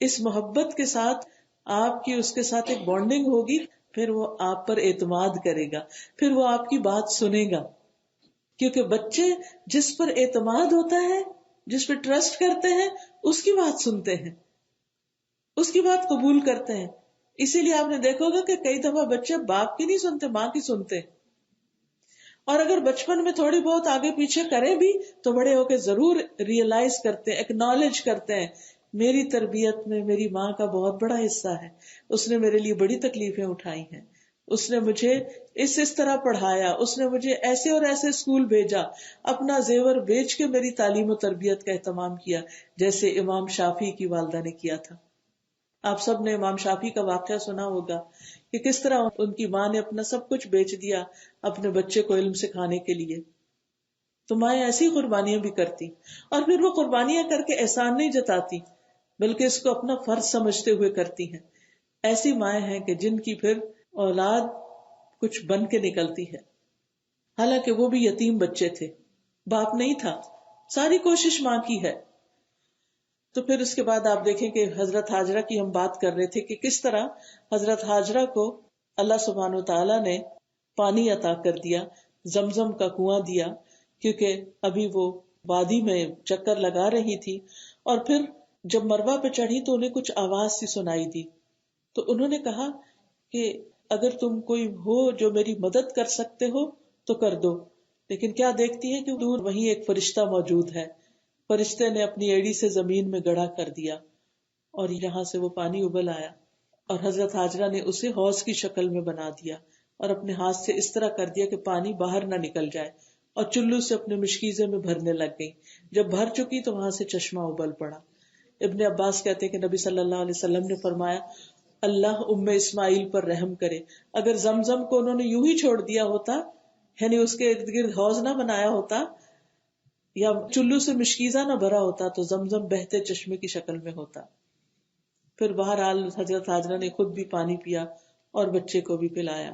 اس محبت کے ساتھ آپ کی اس کے ساتھ ایک بانڈنگ ہوگی، پھر وہ آپ پر اعتماد کرے گا، پھر وہ آپ کی بات سنے گا. کیونکہ بچے جس پر اعتماد ہوتا ہے، جس پہ ٹرسٹ کرتے ہیں، اس کی بات سنتے ہیں، اس کی بات قبول کرتے ہیں. اسی لیے آپ نے دیکھا ہوگا کہ کئی دفعہ بچے باپ کی نہیں سنتے، ماں کی سنتے. اور اگر بچپن میں تھوڑی بہت آگے پیچھے کریں بھی تو بڑے ہو کے ضرور ریئلائز کرتے ہیں، ایکنالج کرتے ہیں، میری تربیت میں میری ماں کا بہت بڑا حصہ ہے، اس نے میرے لیے بڑی تکلیفیں اٹھائی ہیں، اس نے مجھے اس طرح پڑھایا، اس نے مجھے ایسے اور ایسے اسکول بھیجا، اپنا زیور بیچ کے میری تعلیم و تربیت کا اہتمام کیا، جیسے امام شافعی کی والدہ نے کیا تھا۔ آپ سب نے امام شافعی کا واقعہ سنا ہوگا کہ کس طرح ان کی ماں نے اپنا سب کچھ بیچ دیا اپنے بچے کو علم سکھانے کے لیے۔ تو مائیں ایسی قربانیاں بھی کرتی، اور پھر وہ قربانیاں کر کے احسان نہیں جتاتی بلکہ اس کو اپنا فرض سمجھتے ہوئے کرتی ہیں۔ ایسی مائیں ہیں کہ جن کی پھر اولاد کچھ بن کے نکلتی ہے، حالانکہ وہ بھی یتیم بچے تھے، باپ نہیں تھا، ساری کوشش ماں کی ہے۔ تو پھر اس کے بعد آپ دیکھیں کہ حضرت ہاجرہ کی ہم بات کر رہے تھے کہ کس طرح حضرت ہاجرہ کو اللہ سبحانہ وتعالیٰ نے پانی عطا کر دیا، زمزم کا کنواں دیا، کیونکہ ابھی وہ وادی میں چکر لگا رہی تھی، اور پھر جب مروہ پہ چڑھی تو انہیں کچھ آواز سی سنائی دی، تو انہوں نے کہا کہ اگر تم کوئی ہو جو میری مدد کر سکتے ہو تو کر دو، لیکن کیا دیکھتی ہے کہ دور وہیں ایک فرشتہ موجود ہے۔ فرشتے نے اپنی ایڑی سے زمین میں گڑھا کر دیا اور یہاں سے وہ پانی ابل آیا، اور حضرت ہاجرہ نے اسے حوض کی شکل میں بنا دیا اور اپنے ہاتھ سے اس طرح کر دیا کہ پانی باہر نہ نکل جائے، اور چلو سے اپنے مشکیزے میں بھرنے لگ گئی۔ جب بھر چکی تو وہاں سے چشمہ ابل پڑا۔ ابن عباس کہتے ہیں کہ نبی صلی اللہ علیہ وسلم نے فرمایا، اللہ اسماعیل پر رحم کرے، اگر زمزم کو انہوں نے یوں ہی چھوڑ دیا ہوتا، یعنی اس کے ارد گرد حوض نہ بنایا ہوتا یا چلو سے مشکیزہ نہ بھرا ہوتا، تو زمزم بہتے چشمے کی شکل میں ہوتا۔ پھر بہرحال حضرت ہاجرہ نے خود بھی پانی پیا اور بچے کو بھی پلایا۔